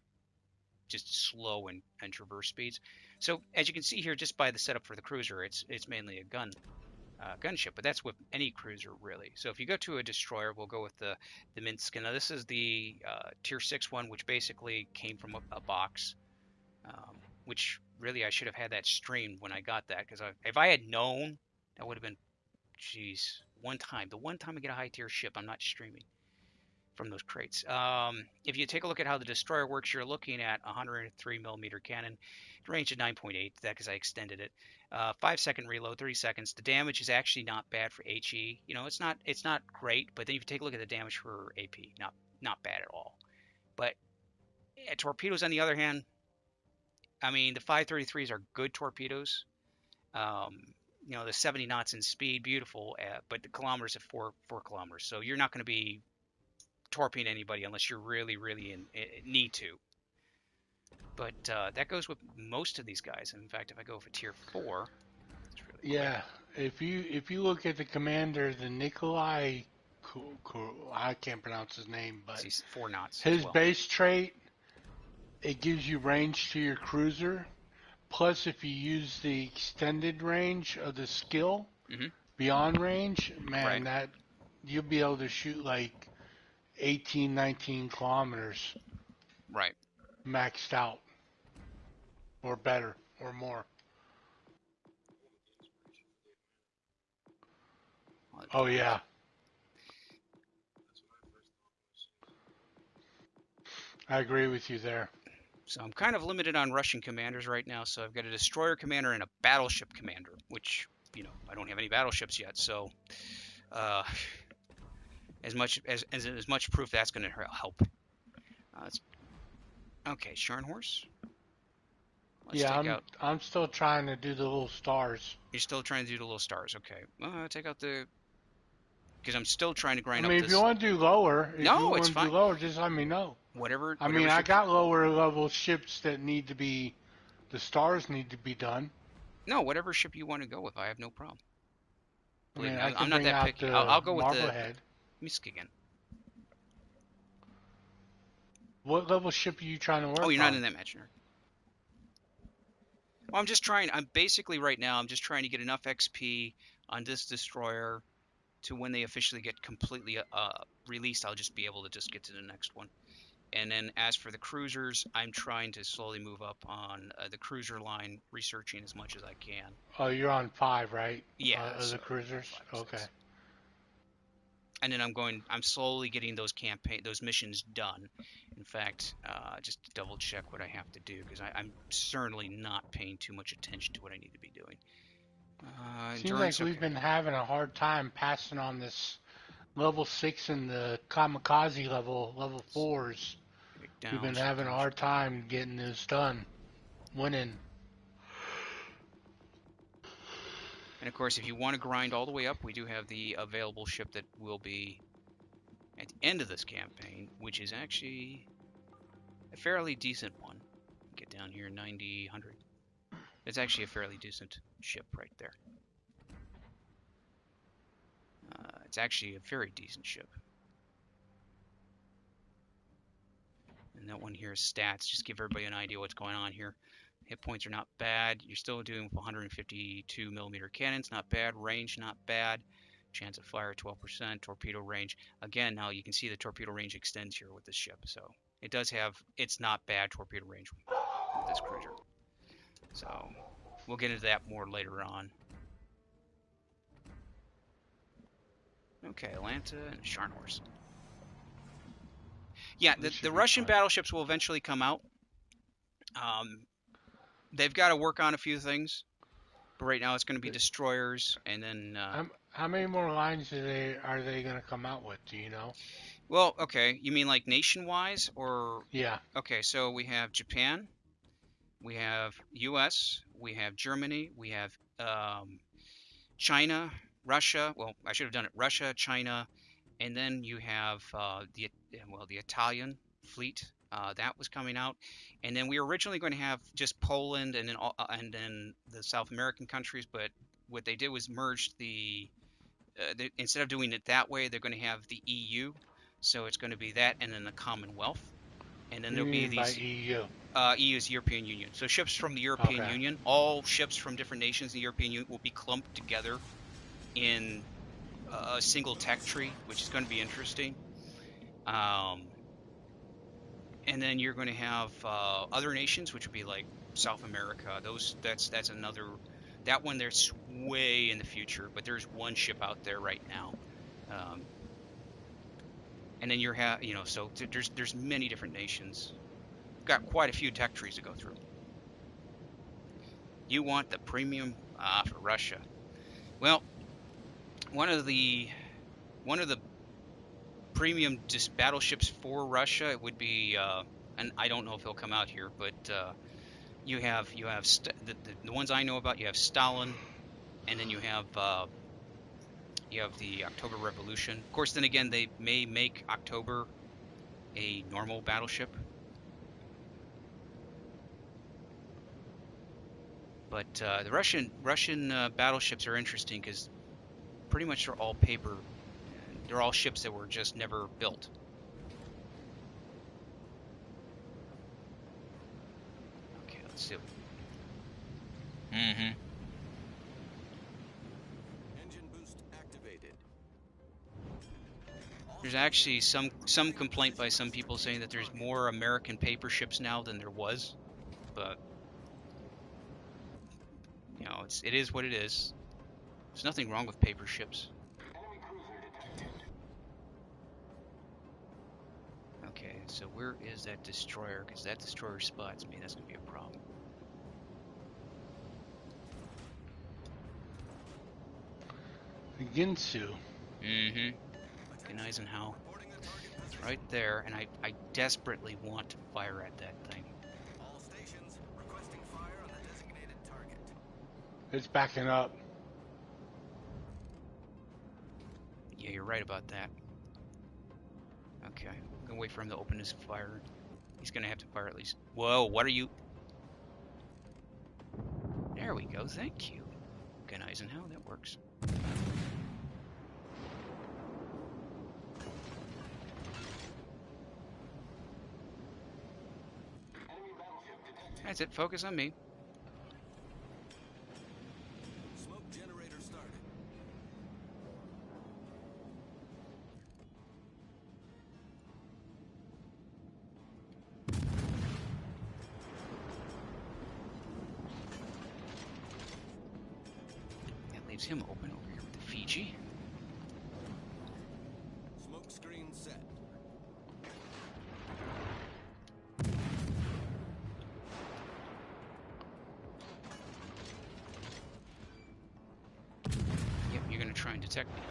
just slow and traverse speeds. So as you can see here, just by the setup for the cruiser, it's mainly a gunship, but that's with any cruiser really. So if you go to a destroyer, we'll go with the Minsk. Now this is the tier 6 one, which basically came from a box, which really I should have had that streamed when I got that, because if I had known, that would have been, geez, the one time I get a high tier ship, I'm not streaming from those crates. If you take a look at how the destroyer works, you're looking at 103 millimeter cannon, range of 9.8. That because I extended it. 5-second reload, 30 seconds. The damage is actually not bad for HE. It's not great, but then if you take a look at the damage for AP, not bad at all. But torpedoes, on the other hand, I mean the 533s are good torpedoes. The 70 knots in speed, beautiful, but the kilometers at 4 kilometers. So you're not going to be torpedo anybody unless you're really, really in need to. But that goes with most of these guys. And in fact, if I go for tier 4, it's really Yeah, if you look at the commander, the Nikolai, I can't pronounce his name, but quick. See, 4 knots as his well. base trait, it gives you range to your cruiser. Plus, if you use the extended range of the skill Mhm. beyond range, man, Right. that you'll be able to shoot like 18, 19 kilometers Right. maxed out, or better, or more. Oh yeah, I agree with you there. So I'm kind of limited on Russian commanders right now. So I've got a destroyer commander and a battleship commander, which, I don't have any battleships yet. So uh, as much proof that's going to help. Okay, Scharnhorst. Let's Yeah, take I'm out. I'm still trying to do the little stars. You're still trying to do the little stars. Okay. Take out the. Because I'm still trying to I grind up mean, if you this. want to do lower, No, it's fine. just let me know. I mean, Whatever I ships. got lower level ships that need to be, the stars need to be done. No, whatever ship you want to go with, I have no problem. I Believe mean, me, I I'm could not bring that out picky. I'll the go with the Marblehead. Misk again. What level ship are you trying to Oh, work you're not on? in that imaginary. Well, I'm just trying. I'm basically right now. I'm just trying to get enough XP on this destroyer to when they officially get completely released, I'll just be able to just get to the next one. And then as for the cruisers, I'm trying to slowly move up on the cruiser line, researching as much as I can. Oh, you're on 5, right? Yeah, Of so the cruisers. 5 or Okay. 6. And then I'm slowly getting those missions done. In fact, just to double check what I have to do, because I'm certainly not paying too much attention to what I need to be doing. Seems like Endurance, we've okay. been having a hard time passing on this level 6 and the kamikaze level 4s. Break We've down, been ship having a down, hard ship down. time getting this done, winning. And of course, if you want to grind all the way up, we do have the available ship that will be at the end of this campaign, which is actually a fairly decent one. Get down here, 90, 100. It's actually a fairly decent ship right there. It's actually a very decent ship. And that one here is stats. Just give everybody an idea what's going on here. Hit points are not bad. You're still doing 152 millimeter cannons, not bad. Range, not bad. Chance of fire, 12%. Torpedo range. Again, now you can see the torpedo range extends here with this ship. So it does have, it's not bad torpedo range with this cruiser. So we'll get into that more later on. Okay, Atlanta and Scharnhorst. Yeah, This the should be Russian fun. battleships will eventually come out. They've got to work on a few things, but right now it's going to be destroyers, and then How many more lines are they gonna come out with? Do you know? well, okay, you mean like nation-wise, or Yeah. okay? So we have Japan, we have U.S., we have Germany, we have China, Russia. Well, I should have done it. Russia, China, and then you have the Italian fleet that was coming out, and then we were originally going to have just Poland and then the South American countries, but what they did was merge instead of doing it that way, they're going to have the EU, so it's going to be that and then the Commonwealth, and then What do you there'll be mean by these EU? EU is European Union. So ships from the European Okay. Union, all ships from different nations in the European Union will be clumped together in a single tech tree, which is going to be interesting. And then you're going to have other nations, which would be like South America. That's another. That one there's way in the future, but there's one ship out there right now. And then so there's many different nations. We've got quite a few tech trees to go through. You want the premium for Russia? Well, one of the premium battleships for Russia would be, and I don't know if he'll come out here, but you have the ones I know about. You have Stalin, and then you have the October Revolution. Of course, then again, they may make October a normal battleship. But the Russian battleships are interesting because pretty much they're all paper. They're all ships that were just never built. Okay, let's see. Engine boost activated. There's actually some complaint by some people saying that there's more American paper ships now than there was, but you know, it is what it is. There's nothing wrong with paper ships. Okay, so where is that destroyer? Because that destroyer spots me. That's gonna be a problem. The Ginsu. And Eisenhower. It's right there, and I desperately want to fire at that thing. All stations requesting fire on the designated target. It's backing up. Yeah, you're right about that. Okay, I'm gonna wait for him to open his fire. He's gonna have to fire at least. Whoa, what are you? There we go, thank you. Gun Eisenhower, that works. That's it, focus on me. Smoke generator started. That leaves him open over here with the Fiji. Smoke screen set. Yep, you're gonna try and detect me.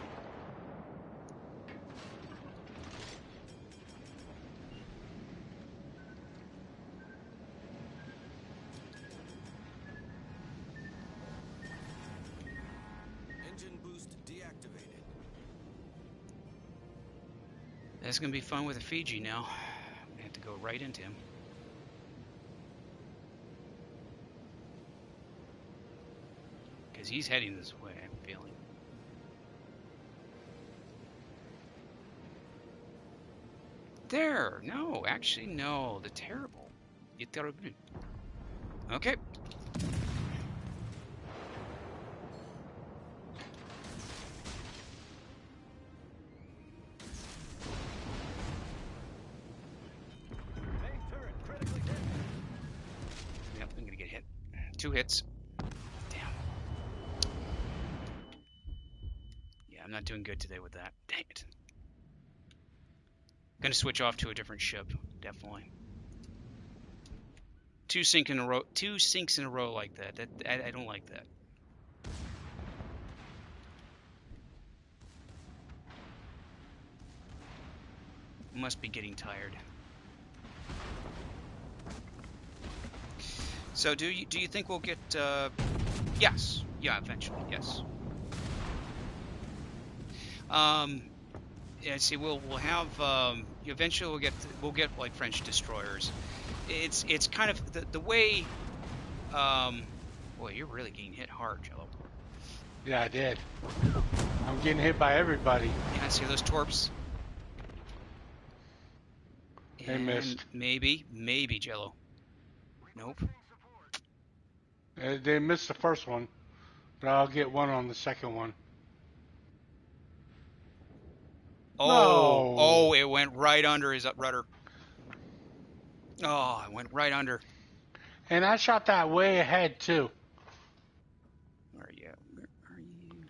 Engine boost deactivated. That's gonna be fun with a Fiji now. I'm gonna have to go right into him. Because he's heading this way, I'm feeling. There! No, actually, no. The terrible. You terrible. Okay. Main turret critically hit. Yep, I'm gonna get hit. 2 hits. Damn. Yeah, I'm not doing good today with that. Dang it. Gonna switch off to a different ship, definitely. 2 sinks in a row like that. I don't like that. Must be getting tired. So do you think we'll get yes. Yeah, eventually, yes. Yeah, see, we'll have eventually we'll get like French destroyers. It's kind of the way. Boy, you're really getting hit hard, Jello. Yeah, I did. I'm getting hit by everybody. Yeah, see those torps. They And missed. maybe Jello. Nope. They missed the first one, but I'll get one on the second one. Oh, No. it went right under his rudder. Oh, it went right under. And I shot that way ahead too. Where are you? Where are you?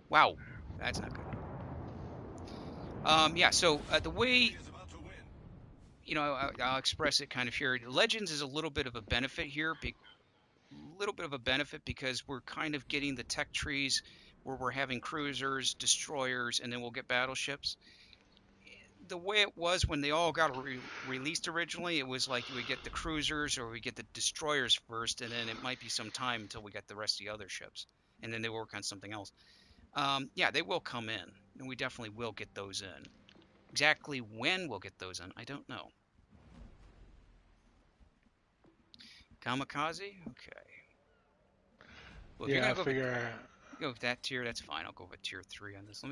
Wow, that's not good. Yeah. So the way Is about to win. you know, I'll express it kind of here. Legends is a little bit of a benefit here, because we're kind of getting the tech trees where we're having cruisers, destroyers, and then we'll get battleships. The way it was when they all got released originally, it was like we get the cruisers or we get the destroyers first, and then it might be some time until we get the rest of the other ships, and then they work on something else. Yeah, they will come in, and we definitely will get those in. Exactly when we'll get those in, I don't know. Kamikaze? Okay. Well, if you're Yeah, I gonna figure. go with that tier, that's fine. I'll go with tier 3 on this.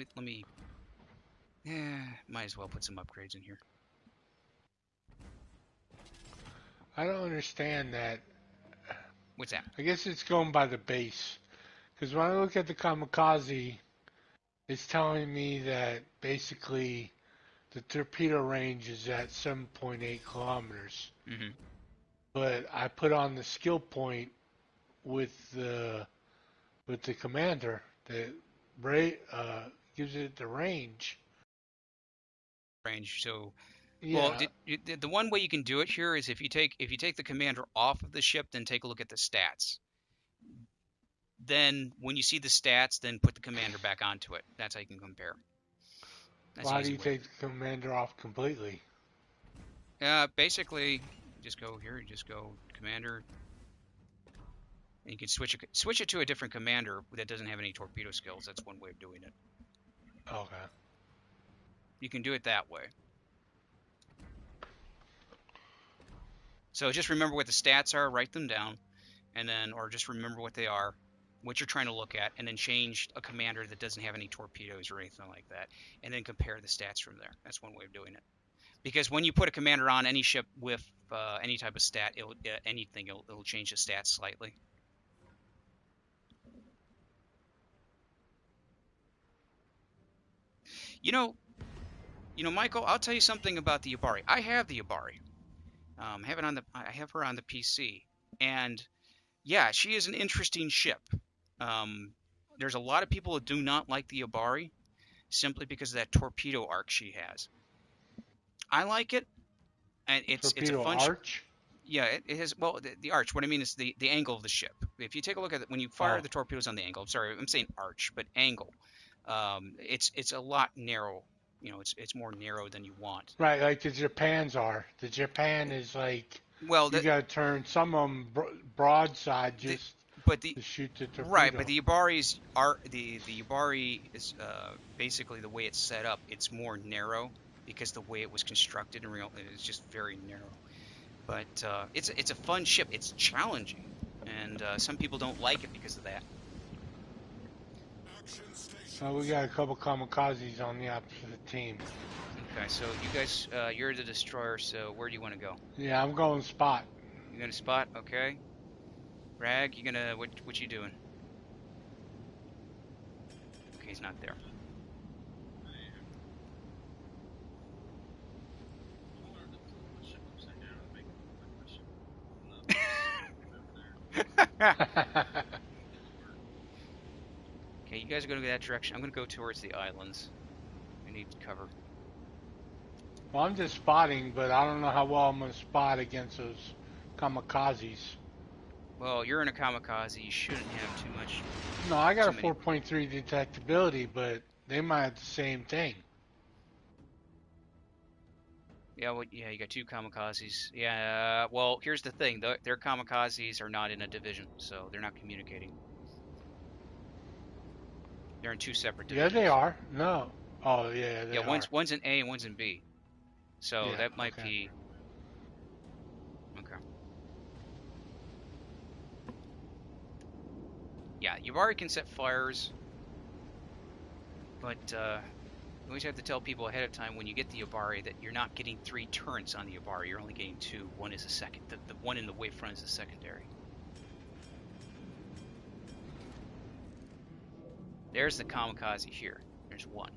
Yeah, might as well put some upgrades in here. I don't understand that. What's that? I guess it's going by the base. Because when I look at the kamikaze, it's telling me that basically the torpedo range is at 7.8 kilometers. Mm-hmm. But I put on the skill point with the commander that gives it the range. Range. So, well, Yeah. the one way you can do it here is if you take the commander off of the ship, then take a look at the stats. Then when you see the stats, then put the commander back onto it. That's how you can compare. That's an Why do easy you way. take the commander off completely? Basically, just go here. You just go commander, and you can switch it to a different commander that doesn't have any torpedo skills. That's one way of doing it. Okay. You can do it that way. So just remember what the stats are, write them down, and then, or just remember what they are, what you're trying to look at, and then change a commander that doesn't have any torpedoes or anything like that, and then compare the stats from there. That's one way of doing it. Because when you put a commander on any ship with any type of stat, it'll change the stats slightly. You know, Michael, I'll tell you something about the Yabari. I have the Yabari. I have her on the PC, and yeah, she is an interesting ship. Um, there's a lot of people that do not like the Yabari simply because of that torpedo arc she has. I like it, and it's a Torpedo fun ship. arch? Yeah, it has. Well, the arch. What I mean is the angle of the ship. If you take a look at it, when you fire Oh, the torpedoes on the angle. Sorry, I'm saying arch, but angle. It's a lot narrow. It's more narrow than you want. right, like the Japans are. The Japan is like Well, you got to turn some of them broadside the just but the to shoot the right, but torpedo. the Yabari's are the Yabari is basically the way it's set up. It's more narrow because the way it was constructed in real, it's just very narrow. But it's a fun ship. It's challenging, and some people don't like it because of that. We got a couple kamikazes on the opposite team. Okay, so you guys, you're the destroyer. So where do you want to go? Yeah, I'm going spot. You gonna spot? Okay. Rag, you gonna what you doing? Okay, he's not there. Okay, you guys are gonna go that direction. I'm gonna go towards the islands. We need cover. Well, I'm just spotting, but I don't know how well I'm going to spot against those kamikazes. Well, you're in a kamikaze. You shouldn't have too much, No, I got too a many. 4.3 detectability, but they might have the same thing. Yeah, well, yeah, you got two kamikazes. Yeah, well, here's the thing. Their kamikazes are not in a division, so they're not communicating. They're in two separate Yeah, they divisions. are. No. Oh, yeah, they Yeah, are. one's in A and one's in B. So Yeah, that might okay. be okay. Yeah, you've already can set fires, but you always have to tell people ahead of time when you get the Yabari that you're not getting 3 turrets on the Yabari. You're only getting 2. One is a second. The one in the wavefront is a secondary. There's the kamikaze here. There's one.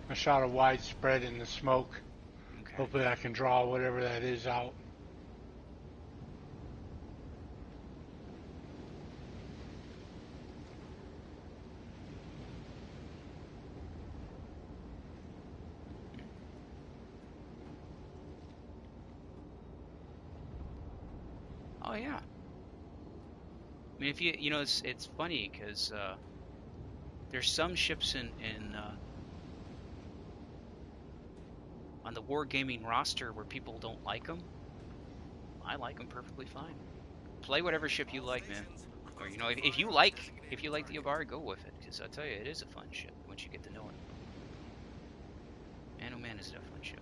I shot a wide spread in the smoke. Okay. Hopefully I can draw whatever that is out. Oh yeah. I mean, if it's funny because there's some ships in on the wargaming roster where people don't like them, I like them perfectly fine. Play whatever ship you like, man. Or you know, if you like the Abar, go with it. Because I tell you, it is a fun ship once you get to know it. Man, oh man, is it a fun ship.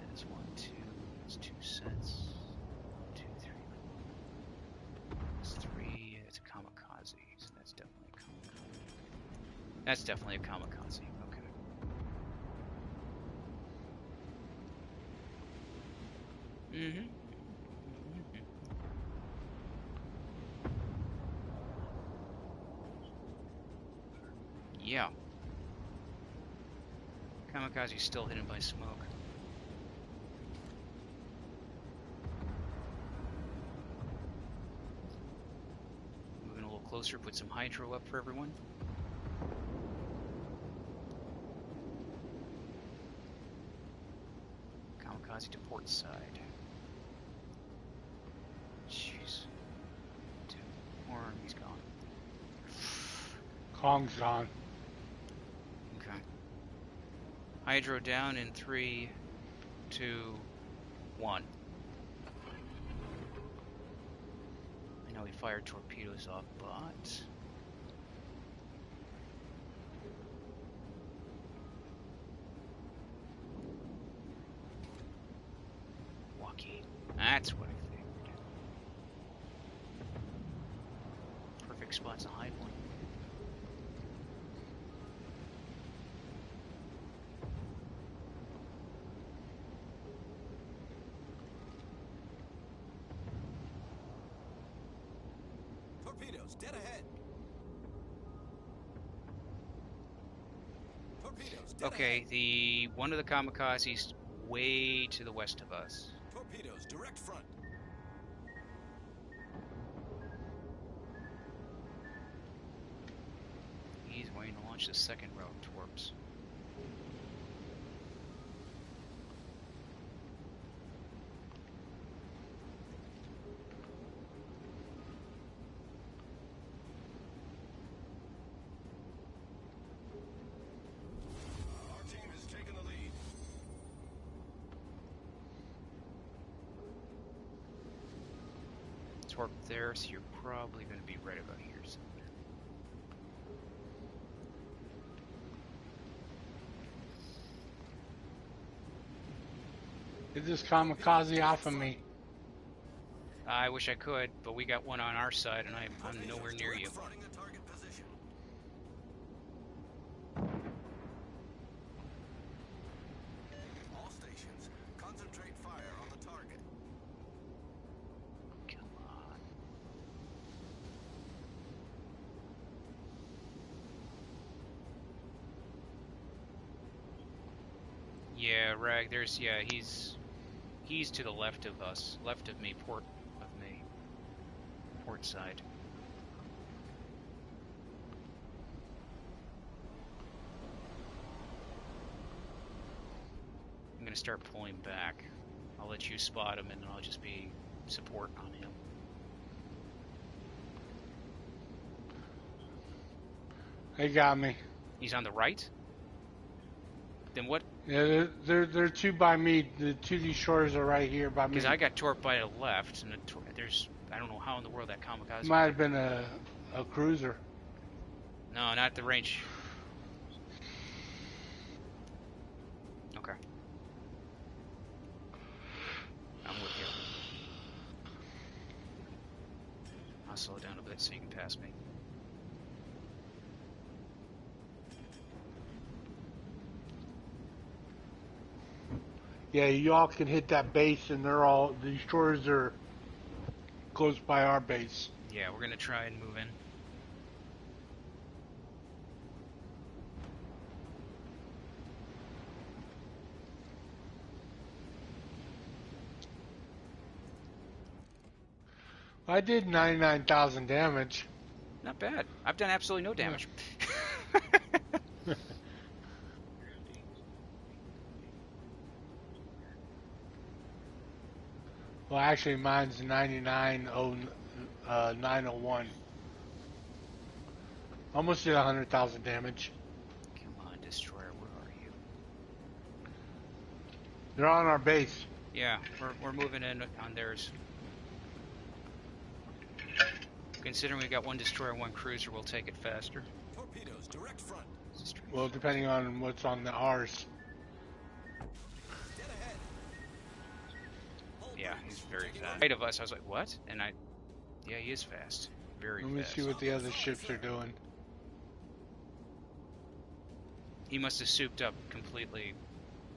That's 1, 2. That's 2 sets. 1, 2, 3. That's 3. It's a kamikaze. So that's definitely a kamikaze. That's definitely a kamikaze. Okay. Mm-hmm. Yeah. Kamikaze's still hidden by smoke. Moving a little closer, put some hydro up for everyone. Kamikaze to port side. Jeez. Or he's gone. Kong's gone. Okay. Hydro down in 3, 2, 1. I know he fired torpedoes off, but Wacky. That's what I figured. Perfect spot to hide one. Torpedoes, dead ahead. Torpedoes, dead Okay, ahead. the one of the kamikazes way to the west of us. Torpedoes, direct front. He's waiting to launch the second row of torps. Our team has taken the lead. Torp there, so you're probably going to be right about here somewhere. Get this kamikaze off of me. I wish I could, but we got one on our side, and I'm nowhere near you. Fronting the target position. All stations, concentrate fire on the target. Come on. Yeah, Rag, he's to the left of us, left of me, port side. I'm gonna start pulling back. I'll let you spot him, and then I'll just be support on him. They got me. He's on the right? Then what? Yeah, they're two by me. The two of these shores are right here by me. Because I got torped by the left, and there's I don't know how in the world that kamikaze. Might have been a cruiser. No, not the range. Okay. I'm with you. I'll slow down a bit so you can pass me. Yeah, y'all can hit that base, and these shores are close by our base. Yeah, we're gonna try and move in. I did 99,000 damage. Not bad. I've done absolutely no damage. Well, actually, mine's 99,901. Almost did 100,000 damage. Come on, destroyer, where are you? They're on our base. Yeah, we're moving in on theirs. Considering we got one destroyer and one cruiser, we'll take it faster. Torpedoes, direct front. Well, depending on what's on the ours. Dead ahead. Yeah, he's very fast. Right of us, I was like, what? And yeah, he is fast. Very Let me fast. see what the other ships are doing. He must have souped up completely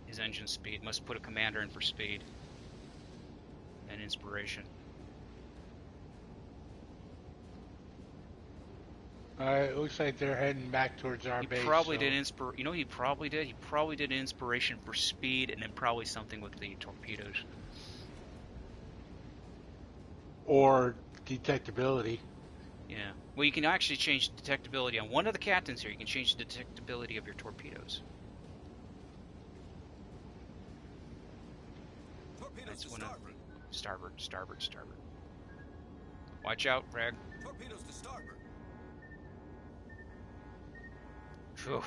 his engine speed. Must have put a commander in for speed and inspiration. It looks like they're heading back towards our He base. probably so- did You know what he probably did? He probably did inspiration for speed and then probably something with the torpedoes. Or detectability. Yeah. Well, you can actually change the detectability on one of the captains here. You can change the detectability of your torpedoes. Torpedoes That's to one of starboard. starboard. Watch out, Rag. Torpedoes to starboard. Phew.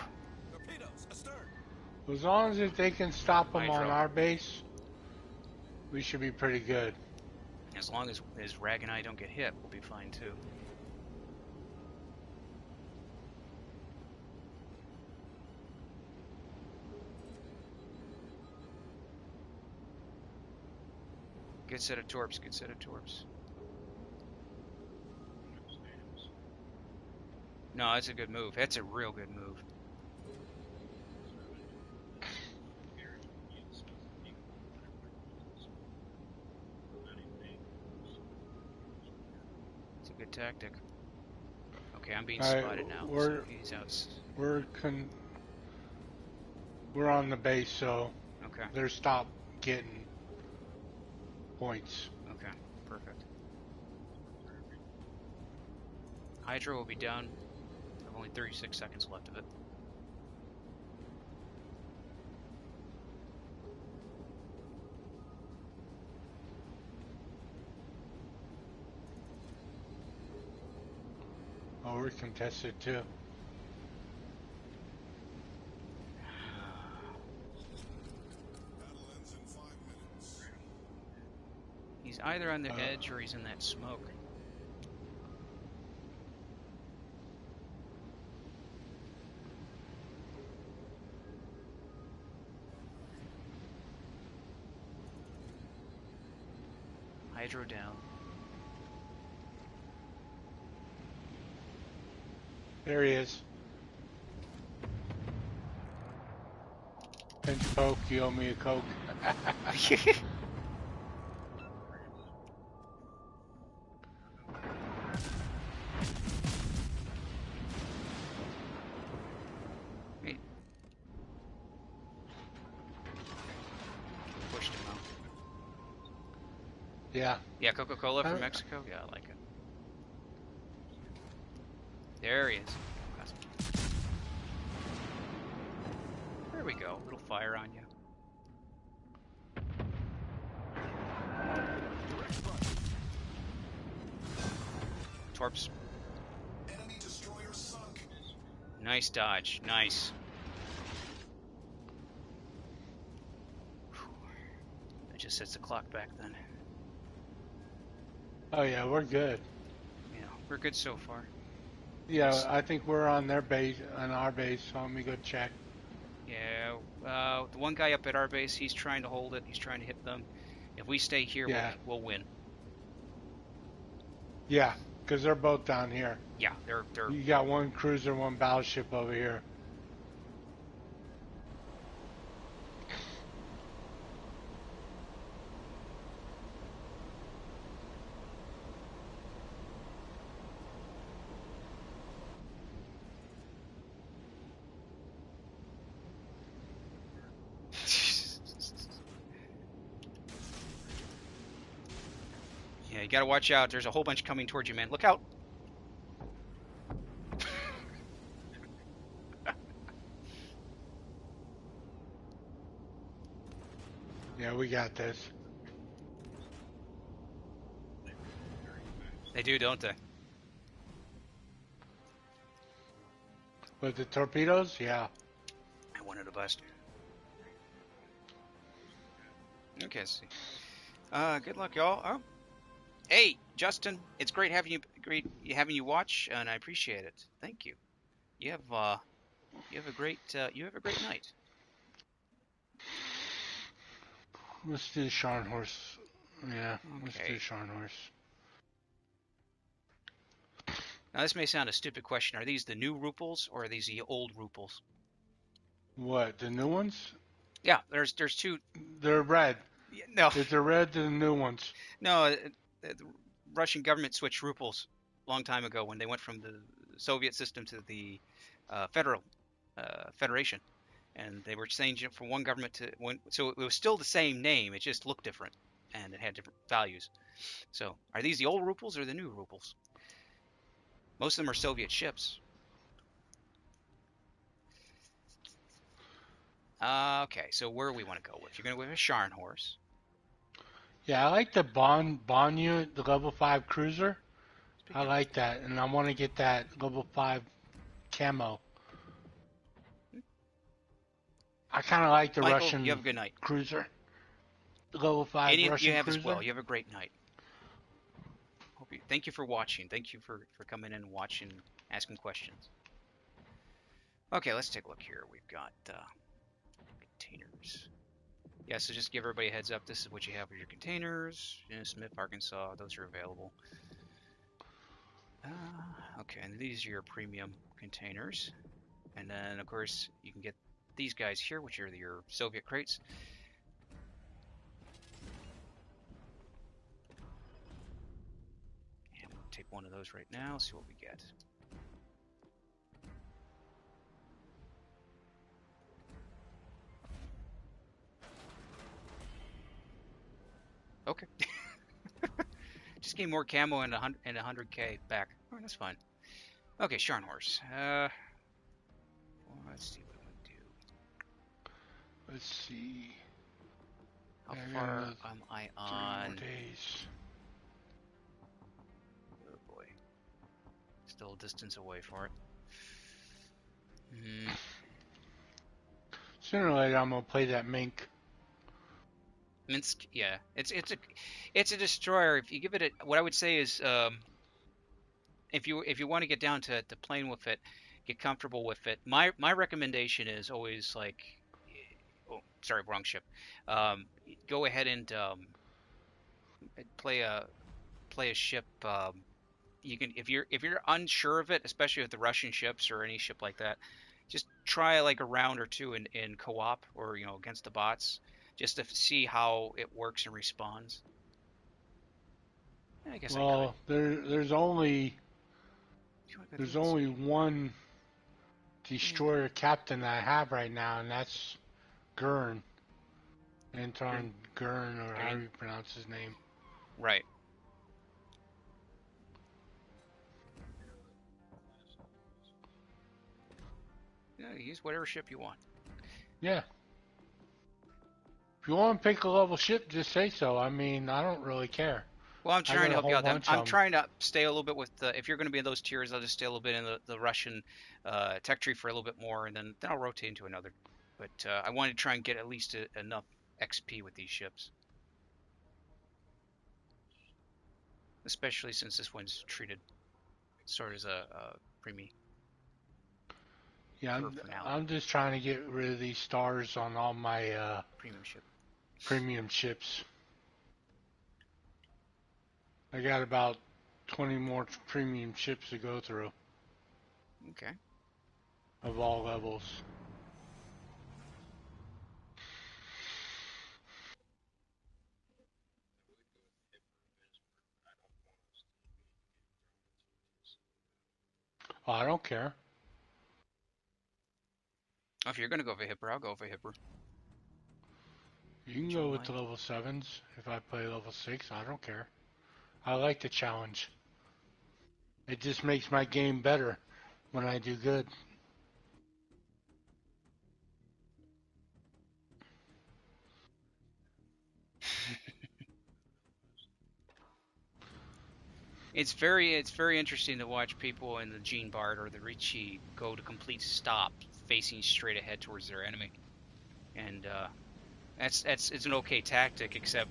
Torpedoes astern. As long as if they can stop them on Hydro. our base, we should be pretty good. As long as Rag and I don't get hit, we'll be fine too. Good set of torps, good set of torps. No, that's a good move. That's a real good move. It's a good tactic. Okay, I'm being Alright, spotted now. we're- So he's out. We're on the base, so Okay, they're stopped getting points. okay, perfect. Hydro will be down. I have only 36 seconds left of it. Oh, we're contested too. Battle ends in 5 minutes. He's either on the edge or he's in that smoke. Hydro down. There he is. Pinch Coke, you owe me a Coke. Wait. Pushed him out. Yeah. Yeah, Coca-Cola from Mexico? Yeah, I like it. There he is. Awesome. There we go. Little fire on you. Torps. Enemy destroyer sunk. Nice dodge. Nice. Whew. That just sets the clock back then. Oh yeah, we're good. Yeah, we're good so far. Yeah, I think we're on their base, on our base. So let me go check. Yeah, the one guy up at our base, he's trying to hold it. He's trying to hit them. If we stay here, Yeah. we'll win. Yeah, because they're both down here. Yeah, they're You got one cruiser, one battleship over here. Yeah, you gotta watch out. There's a whole bunch coming towards you, man. Look out! Yeah, we got this. They do, don't they? With the torpedoes, yeah. I wanted to bust. Okay, see. Good luck, y'all. Oh, hey, Justin, it's great having you watch, and I appreciate it. Thank you. You have a great night. Let's do Scharnhorst. Yeah, let's do Okay. Scharnhorst. Now this may sound a stupid question. Are these the new ruples or are these the old ruples? What, the new ones? Yeah, there's two. They're red. No, If they're red, they're the new ones. no. The Russian government switched ruples a long time ago when they went from the Soviet system to the federal federation, and they were changing it from one government to one. So it was still the same name. It just looked different, and it had different values. So are these the old ruples or the new ruples? Most of them are Soviet ships. Okay, so where do we want to go with? You're going to go with a Scharnhorst. Yeah, I like the Bond unit, the level 5 cruiser. I Speaking like that, and I want to get that level 5 camo. I kind of like the Michael, you have Russian a good night. cruiser. The level 5 Any you Russian have as well. cruiser. You have a great night. Thank you for watching. Thank you for coming in and watching, asking questions. Okay, let's take a look here. We've got containers. Yeah, so just give everybody a heads up. This is what you have with your containers. In Smith, Arkansas, those are available. Okay, and these are your premium containers. And then, of course, you can get these guys here, which are your Soviet crates. And we'll take one of those right now, see what we get. Okay. Just gain more camo and 100k back. Oh, that's fine. Okay, Scharnhorst. Well, let's see what we can do. Let's see. How I got far another am I 3 on? more days. Oh boy. Still a distance away for it. Hmm. Sooner or later, I'm gonna play that Mink. Minsk, yeah, it's a destroyer. If you give it a, what I would say is, if you want to get down to playing with it, get comfortable with it. My recommendation is always like, oh, sorry, wrong ship. Um, Go ahead and play a ship. You can if you're unsure of it, especially with the Russian ships or any ship like that, just try like a round or two in co-op or against the bots, just to see how it works and responds. I guess I could. Well, there's only If you want to go there's through and only see. one destroyer captain I have right now, and that's Gurn. Anton Gurn, or how Getting you pronounce his name. right. Yeah, use whatever ship you want. Yeah. If you want to pick a level ship, just say so. I mean, I don't really care. Well, I'm I trying got to a help you whole out. bunch I'm of them. trying to stay a little bit with the. If you're going to be in those tiers, I'll just stay a little bit in the Russian tech tree for a little bit more, and then I'll rotate into another. But I want to try and get at least enough XP with these ships, especially since this one's treated sort of as a preemie Yeah, for now. I'm just trying to get rid of these stars on all my Premium ship. premium ships. I got about 20 more premium ships to go through Okay. of all levels. Oh, I don't care. Oh, if you're going to go for Hipper, I'll go for Hipper. You can Which go one with the level 7s. If I play level 6, I don't care. I like the challenge. It just makes my game better when I do good. It's very interesting to watch people in the Gene Bart or the Ricci go to complete stop, facing straight ahead towards their enemy, and that's it's an okay tactic, except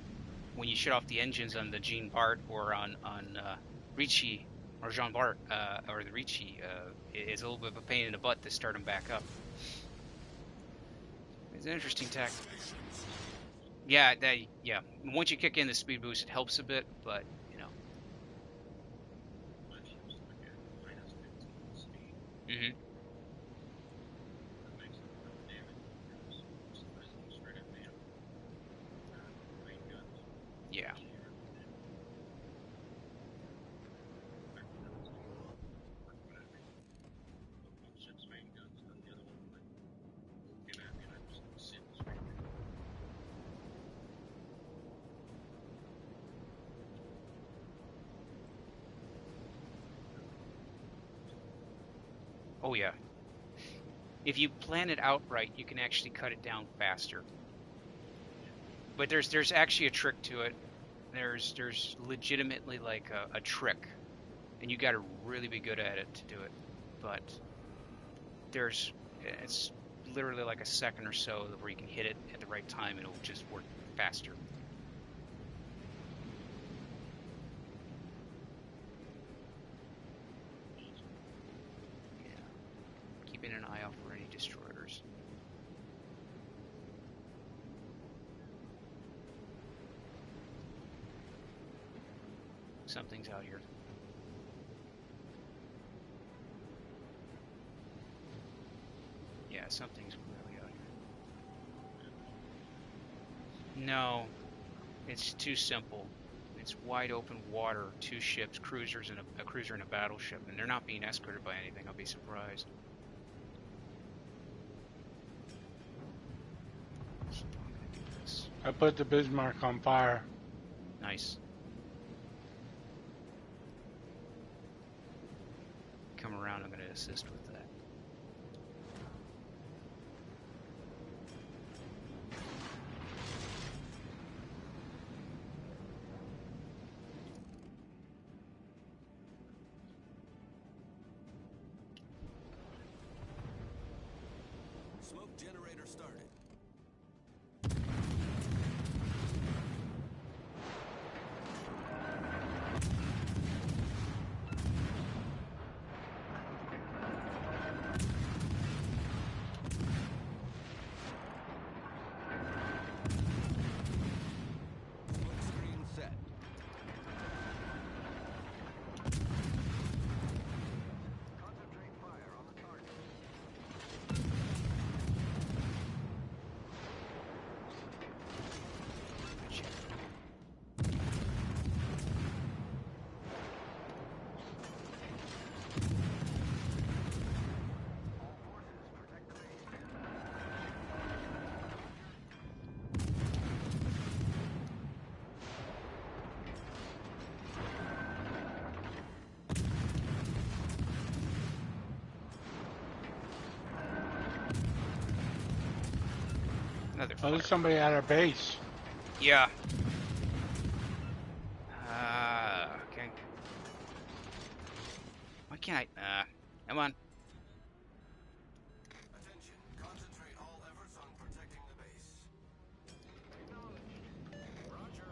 when you shut off the engines on the Gene Bart or on Ricci or Jean Bart or the Ricci, it's a little bit of a pain in the butt to start them back up. It's an interesting tactic. Yeah, yeah. Once you kick in the speed boost, it helps a bit, but you know. Hmm. Yeah. Oh yeah. If you plan it out right, you can actually cut it down faster. But there's actually a trick to it. There's legitimately like a trick, and you got to really be good at it to do it. But there's it's literally like a second or so where you can hit it at the right time, and it'll just work faster. Yeah. Keeping an eye out for any destroyers. Something's out here. Yeah, something's really out here. No, it's too simple. It's wide open water, two ships, cruisers, and a cruiser and a battleship, and they're not being escorted by anything. I'll be surprised. So I'm gonna do this. I put the Bismarck on fire. Nice. Come around, I'm gonna assist with that. Smoke generator started. Smoke screen set. Concentrate fire on the target. All forces protect the base. Another Oh, there's fucker. somebody at our base. Yeah. Okay. Why can't I? Come on. Attention. Concentrate all efforts on protecting the base. Acknowledged. Roger.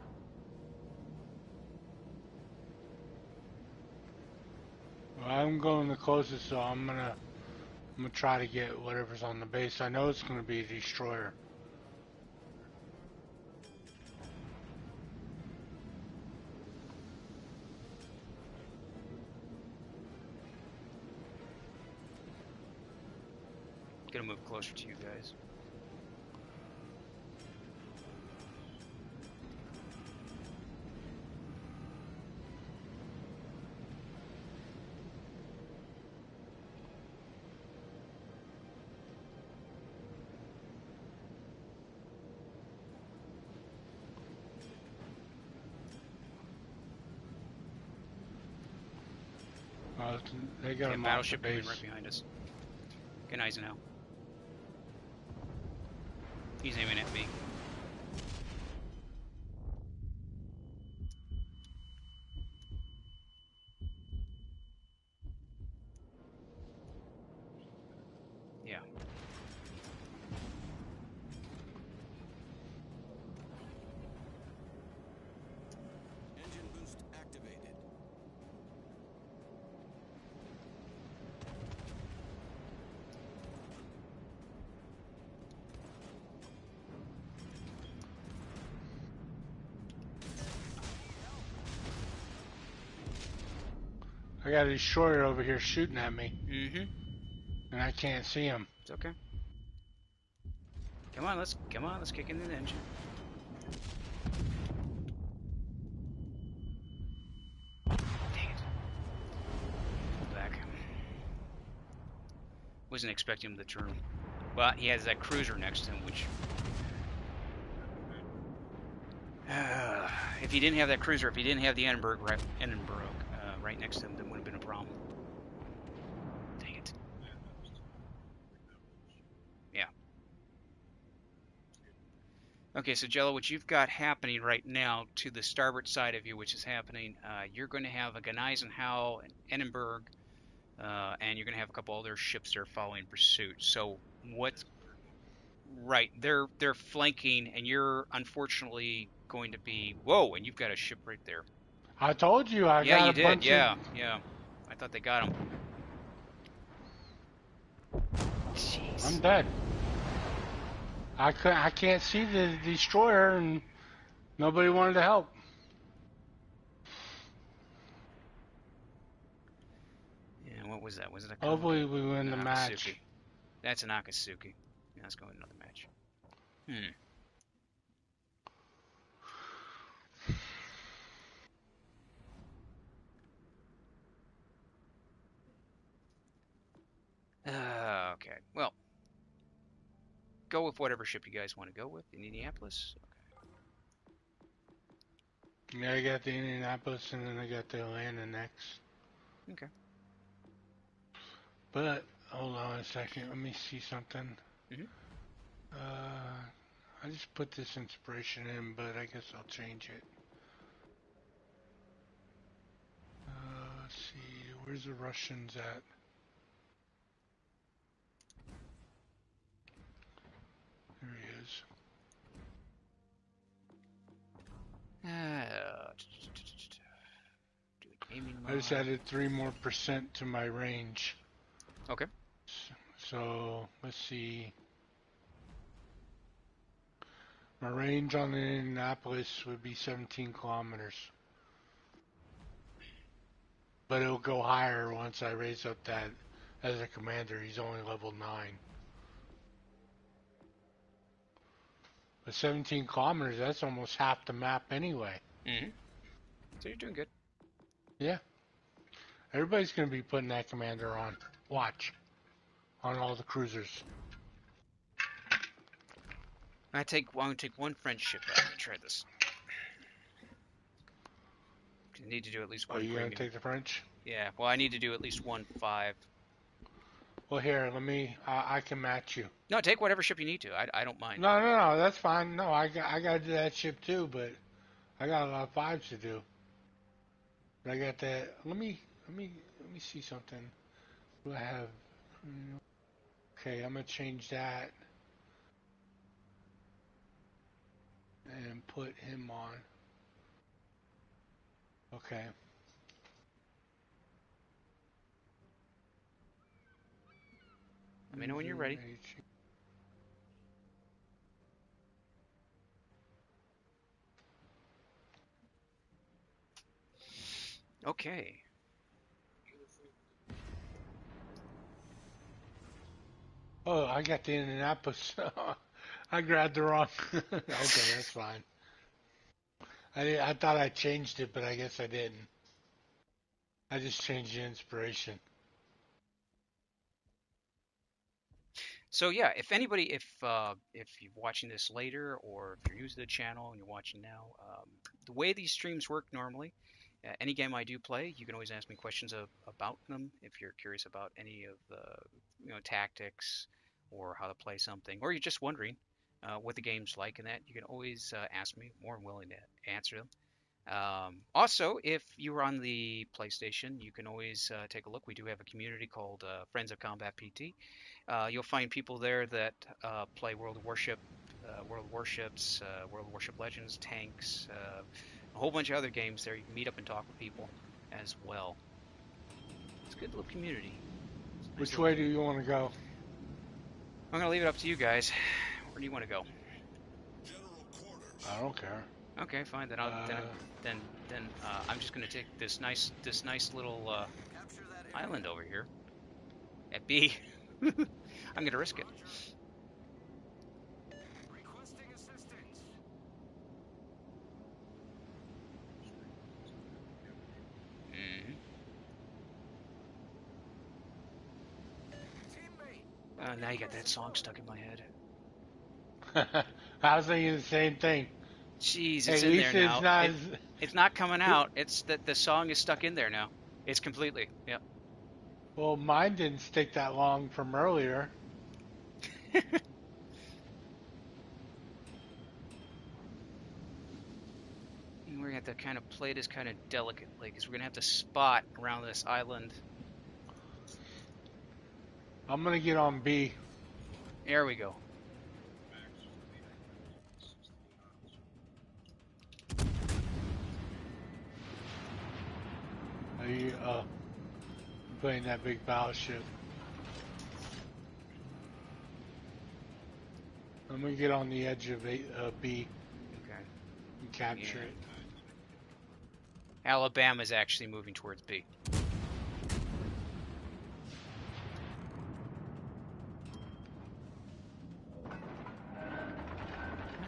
Well, I'm going the closest, so I'm gonna try to get whatever's on the base. I know it's gonna be a destroyer. Gonna move closer to you guys. They got Yeah, him off the battleship coming base. right behind us. Get Eisenhower. He's aiming at me. I got a destroyer over here shooting at me, Mm-hmm. and I can't see him. It's okay. Come on, let's kick in the engine. Dang it. Pull back. Wasn't expecting him to turn. Well, he has that cruiser next to him, which if he didn't have that cruiser, if he didn't have the Edinburgh right next to him, that would have been a problem. Dang it. Yeah. Okay, so Jello, what you've got happening right now to the starboard side of you, which is happening, you're going to have a Gneisenau, an Edinburgh, and you're going to have a couple other ships that are following pursuit. So what's right? They're flanking, and you're unfortunately going to be whoa, and you've got a ship right there. I told you I Yeah, got you a did. bunch Yeah, of. yeah. I thought they got him. Jeez. I'm dead. I can't see the destroyer, and nobody wanted to help. Yeah, what was that? Was it a Hopefully we win the Akatsuki? match. That's an Akatsuki. Yeah, let's go with another match. Okay. Well, go with whatever ship you guys want to go with. Indianapolis. Yeah, I got the Indianapolis, and then I got the Atlanta next. Okay. But hold on a second. Let me see something. Mhm. I just put this inspiration in, but I guess I'll change it. Let's see. Where's the Russians at? There he is. Aiming I just mod. added 3% more to my range. Okay. So let's see. My range on the Indianapolis would be 17 kilometers. But it'll go higher once I raise up that as a commander. He's only level 9. But 17 kilometers, that's almost half the map anyway. Mm-hmm. So you're doing good. Yeah. Everybody's going to be putting that commander on. Watch. On all the cruisers. I'm going to take one French ship out and try this. I need to do at least Oh, one you going premium. to take the French? Yeah, well, I need to do at least 1-5. Well, here, I can match you. No, take whatever ship you need to. I don't mind. No, that's fine. No, I got to do that ship too, but I got a lot of fives to do. But I got that. Let me see something. Do I have? Okay, I'm gonna change that and put him on. Okay. Let me know when you're ready. Okay. Oh, I got the Indianapolis. I grabbed the wrong. Okay, that's fine. I thought I changed it, but I guess I didn't. I just changed the inspiration. So yeah, if anybody, if you're watching this later, or if you're new to the channel and you're watching now, the way these streams work normally, any game I do play, you can always ask me questions about them if you're curious about any of the tactics or how to play something, or you're just wondering what the game's like and that. You can always ask me. More than willing to answer them. Also, if you're on the PlayStation, you can always take a look. We do have a community called Friends of CombatPT. You'll find people there that play World of Warships, World of Warship Legends, tanks, a whole bunch of other games there. You can meet up and talk with people as well. It's a good little community. Nice Which little way do you want to go? I'm gonna leave it up to you guys. Where do you want to go? General quarters. I don't care. Okay, fine. Then I'm just gonna take this nice little island over here. At B. I'm gonna risk it. Requesting assistance. Mm-hmm. Teammate. Now you got that song stuck in my head. I was thinking the same thing. Jeez, At it's in there least it's now. not. It's not coming out. It's that the song is stuck in there now. It's completely. Yep. Well, mine didn't stick that long from earlier. And we're gonna have to kind of play this kind of delicately because we're gonna have to spot around this island. I'm gonna get on B. There we go. Are you playing that big battleship? I'm gonna get on the edge of B Okay. and capture Yeah. it. Alabama's actually moving towards B.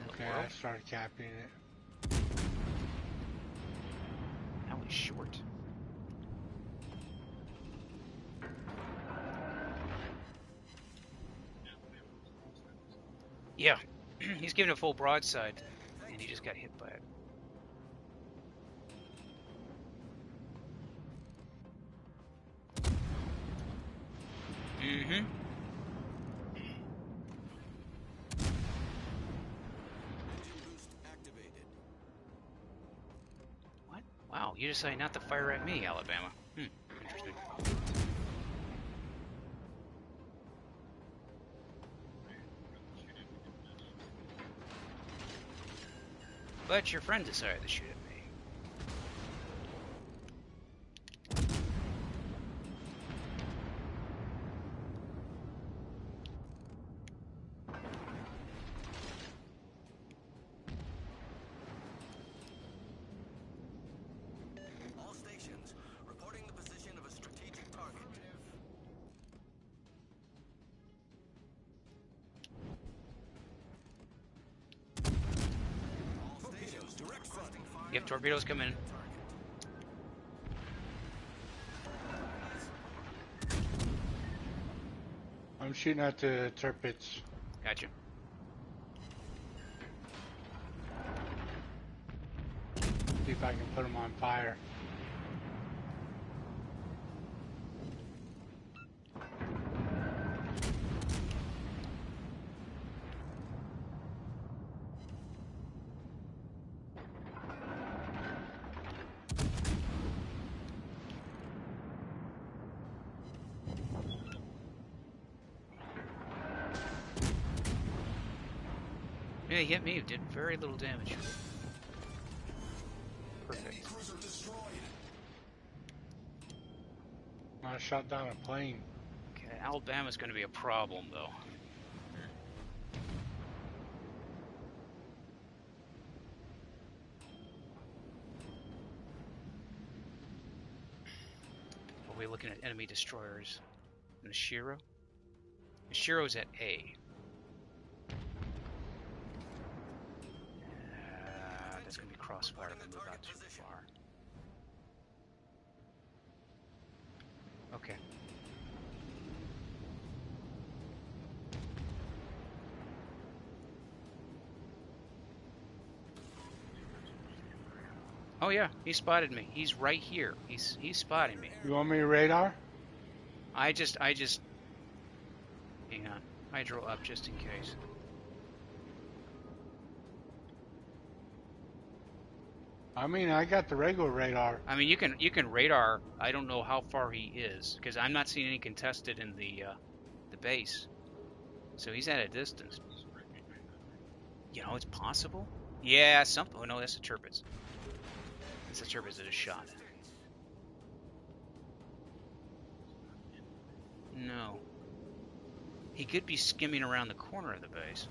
Okay, I started capping it. That was short. Yeah, he's giving a full broadside, and he just got hit by it. Mm-hmm. Engine boost activated. What? Wow, you decided not to fire at me, Alabama. Interesting. But your friend decided to shoot at me. All stations reporting the position of a strategic target. All stations direct front. You have torpedoes coming in. I'm shooting at the turpits. Gotcha. See if I can put them on fire. Yeah, he hit me. Did very little damage. Perfect. I shot down a plane. Okay, Alabama's going to be a problem, though. Are we looking at enemy destroyers? Nashiro? Nashiro's at A. That's going to be crossfire if I move out too far. Okay. Oh yeah, he spotted me. He's right here. He's spotting me. You want me to radar? I just hang on. Hydro up just in case. I mean, I got the regular radar. I mean, you can radar. I don't know how far he is because I'm not seeing any contested in the base. So he's at a distance. You know, it's possible. Yeah, something. Oh no, that's the Turpits. That's the Turpits that is shot. No. He could be skimming around the corner of the base.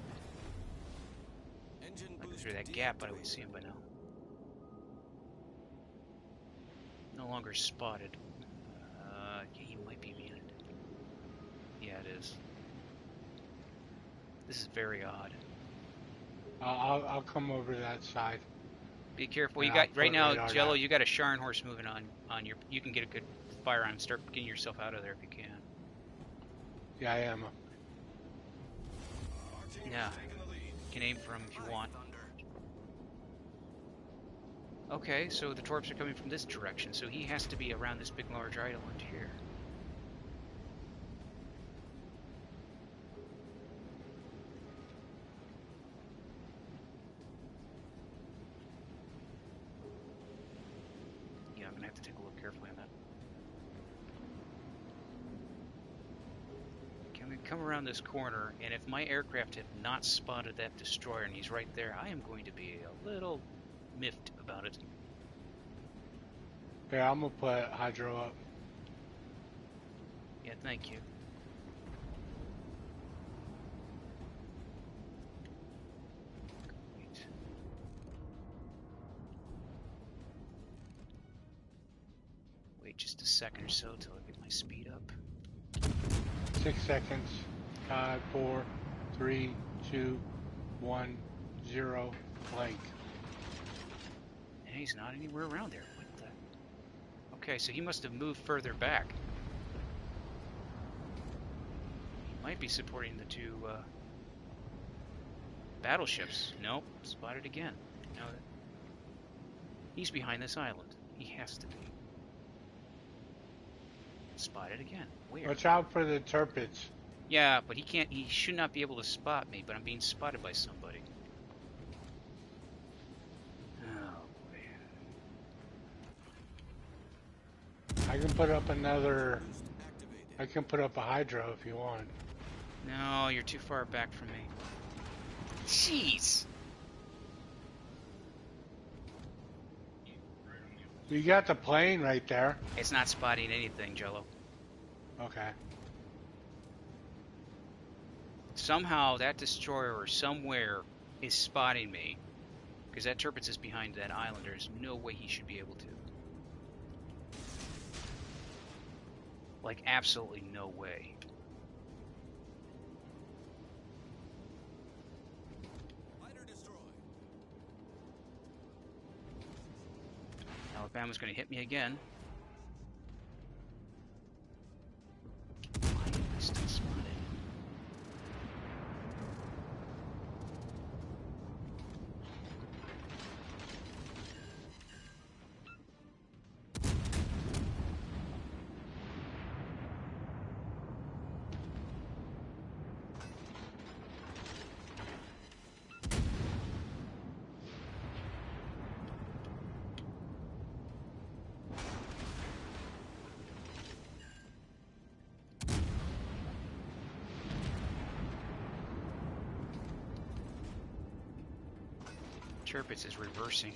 Engine Like boost through that gap, but I would see him by now. No longer spotted. he might be behind it. Yeah, it is. This is very odd. I'll come over to that side. Be careful. And You I'll got right put now, radar Jello. down. You got a Sharn horse moving on your. You can get a good fire on him. Start getting yourself out of there if you can. Yeah, I am. Our team Yeah. is taking the lead. You can aim for him if you want. Thunder. Okay, so the torps are coming from this direction, so he has to be around this big large island here. Yeah, I'm gonna have to take a look carefully on that. Can we come around this corner, and if my aircraft had not spotted that destroyer and he's right there, I am going to be a little miffed about it. Yeah, I'm gonna put hydro up. Yeah, thank you. Great. Wait just a second or so till I get my speed up. 6 seconds. 5, 4, 3, 2, 1, 0. Blank. And he's not anywhere around there. What the? Okay, so he must have moved further back. He might be supporting the two battleships. Nope, spotted again. Now he's behind this island. He has to be. Spotted again. Where? Watch out for the turpits. Yeah, but he can't. He should not be able to spot me. But I'm being spotted by somebody. Oh boy. I can put up another. Activated. I can put up a hydro if you want. No, you're too far back from me. Jeez. You got the plane right there. It's not spotting anything, Jello. Okay. Somehow that destroyer or somewhere is spotting me. Because that Tirpitz is behind that island. There's no way he should be able to. Like, absolutely no way. Fighter destroyed. Alabama's going to hit me again. Why am I still spotted? Tirpitz is reversing.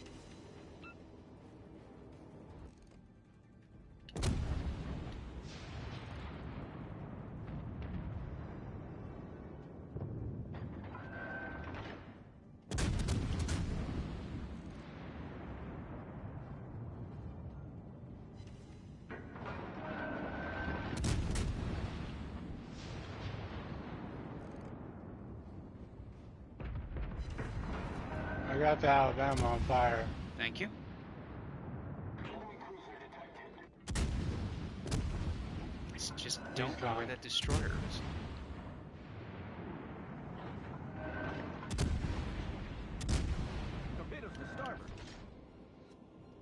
I got the Alabama on fire. Thank you. I just don't know where that destroyer is.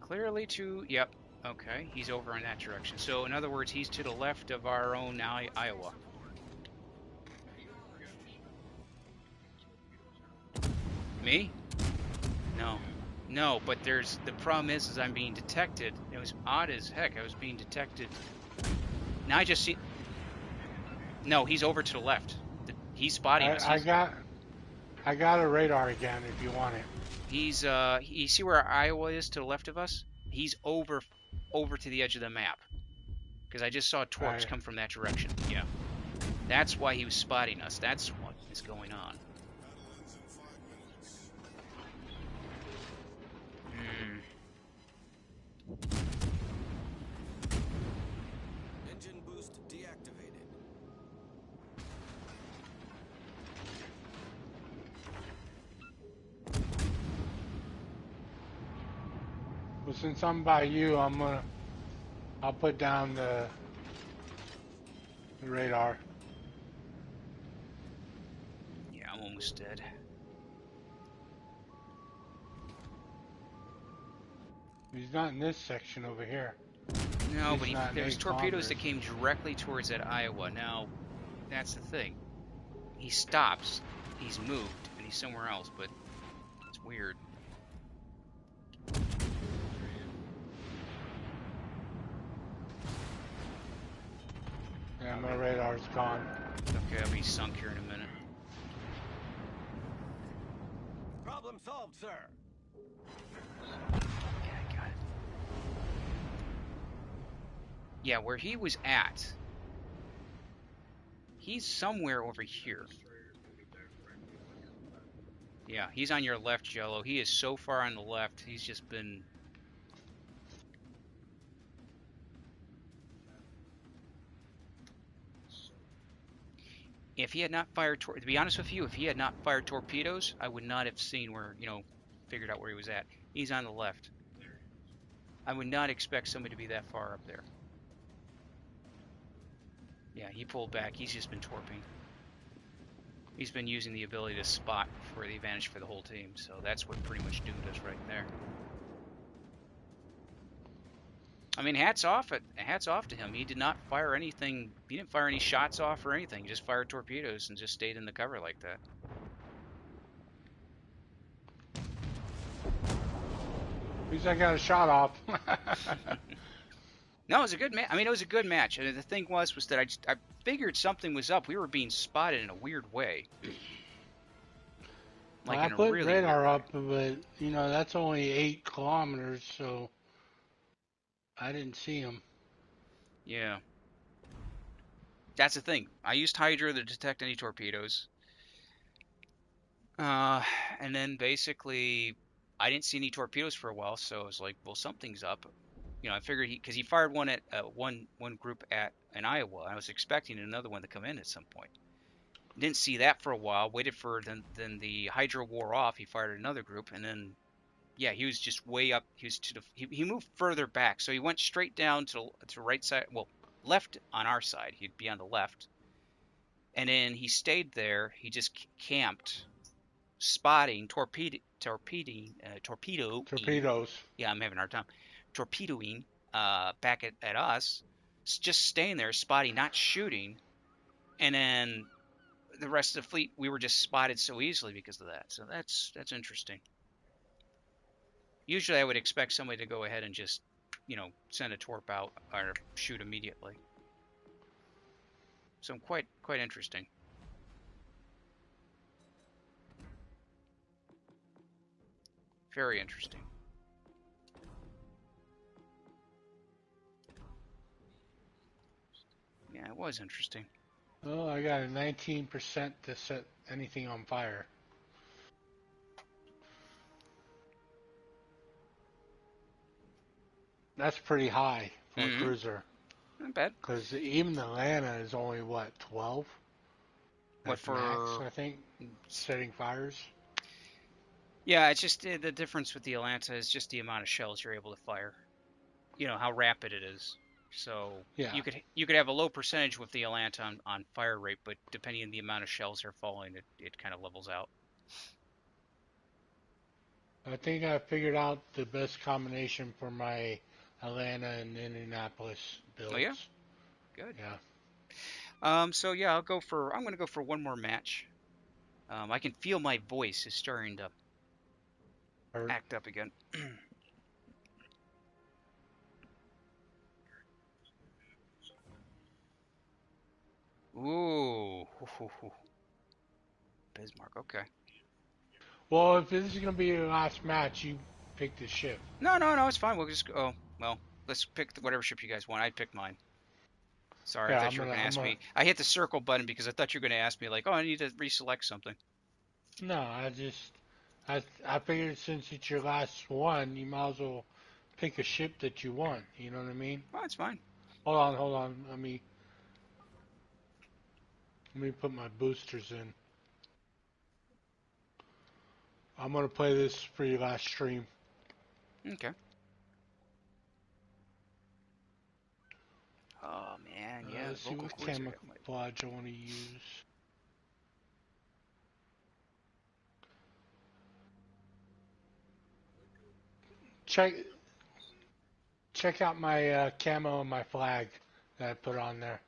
Clearly to... Yep. Okay, he's over in that direction. So, in other words, he's to the left of our own Iowa. Me? No. No, but there's... The problem is I'm being detected. It was odd as heck. I was being detected. Now I just see... No, he's over to the left. He's spotting us. I got a radar again if you want it. He's you see where Iowa is to the left of us? He's over to the edge of the map. Because I just saw torps come from that direction. Yeah. That's why he was spotting us. That's what is going on. Engine since I'm by you, I'll put down the radar. Yeah, I'm almost dead. He's not in this section over here. No, He's but not in there's 8 torpedoes that kilometers. came directly towards that Iowa. Now, that's the thing. He stops, he's moved, and he's somewhere else, but it's weird. Yeah, my radar's gone. Okay, I'll be sunk here in a minute. Problem solved, sir. Yeah, I got it. Yeah, where he was at, he's somewhere over here. Yeah, he's on your left, Jello. He is so far on the left, he's just been... If he had not fired, to be honest with you, if he had not fired torpedoes, I would not have seen where, figured out where he was at. He's on the left. I would not expect somebody to be that far up there. Yeah, he pulled back. He's just been torping. He's been using the ability to spot for the advantage for the whole team, so that's what pretty much doomed us right there. I mean, hats off to him. He did not fire anything. He didn't fire any shots off or anything. He just fired torpedoes and just stayed in the cover like that. At least I got a shot off. No, it was a good match. I mean, it was a good match. And the thing was that I figured something was up. We were being spotted in a weird way. Like I in a put really radar weird way. up, but that's only 8 kilometers, so I didn't see him. Yeah. That's the thing. I used Hydra to detect any torpedoes. And then basically, I didn't see any torpedoes for a while, so I was like, well, something's up. I figured because he fired one at one group at an Iowa. I was expecting another one to come in at some point. Didn't see that for a while. Waited for then the Hydra wore off. He fired another group, and then yeah, he was just way up. He was he moved further back, so he went straight down to right side. Well, left on our side. He'd be on the left, and then he stayed there. He just camped, spotting, torpedoing. Torpedoes. Yeah, I'm having a hard time. Torpedoing back at us, just staying there, spotting, not shooting, and then the rest of the fleet, we were just spotted so easily because of that. So that's interesting. Usually, I would expect somebody to go ahead and just, send a torp out or shoot immediately. So quite interesting. Very interesting. Yeah, it was interesting. Oh, I got a 19% to set anything on fire. That's pretty high for a Mm-hmm. cruiser. Not bad. Because even the Atlanta is only, what, 12? What At max, for? I think, setting fires. Yeah, it's just the difference with the Atlanta is just the amount of shells you're able to fire. How rapid it is. So Yeah. you could have a low percentage with the Atlanta on fire rate, but depending on the amount of shells they're falling, it kind of levels out. I think I figured out the best combination for my Atlanta and Indianapolis Oh yeah, builds. good. Yeah. So yeah, I'm gonna go for one more match. I can feel my voice is starting to Or, act up again. Ooh, Bismarck. Okay. well, if this is going to be your last match, you pick the ship. No, it's fine. We'll just go. Oh, well, let's pick whatever ship you guys want. I picked mine. Sorry, I Yeah, thought you were gonna I'm ask gonna. me. I hit the circle button because I thought you were gonna ask me like, oh, I need to reselect something. No, I figured since it's your last one, you might as well pick a ship that you want. You know what I mean? Oh, it's fine. Hold on. Let me put my boosters in. I'm gonna play this for your last stream. Okay. Oh man, yeah, Let's the see vocal what cords are quite. camouflage I want to use. Check check out my camo and my flag that I put on there.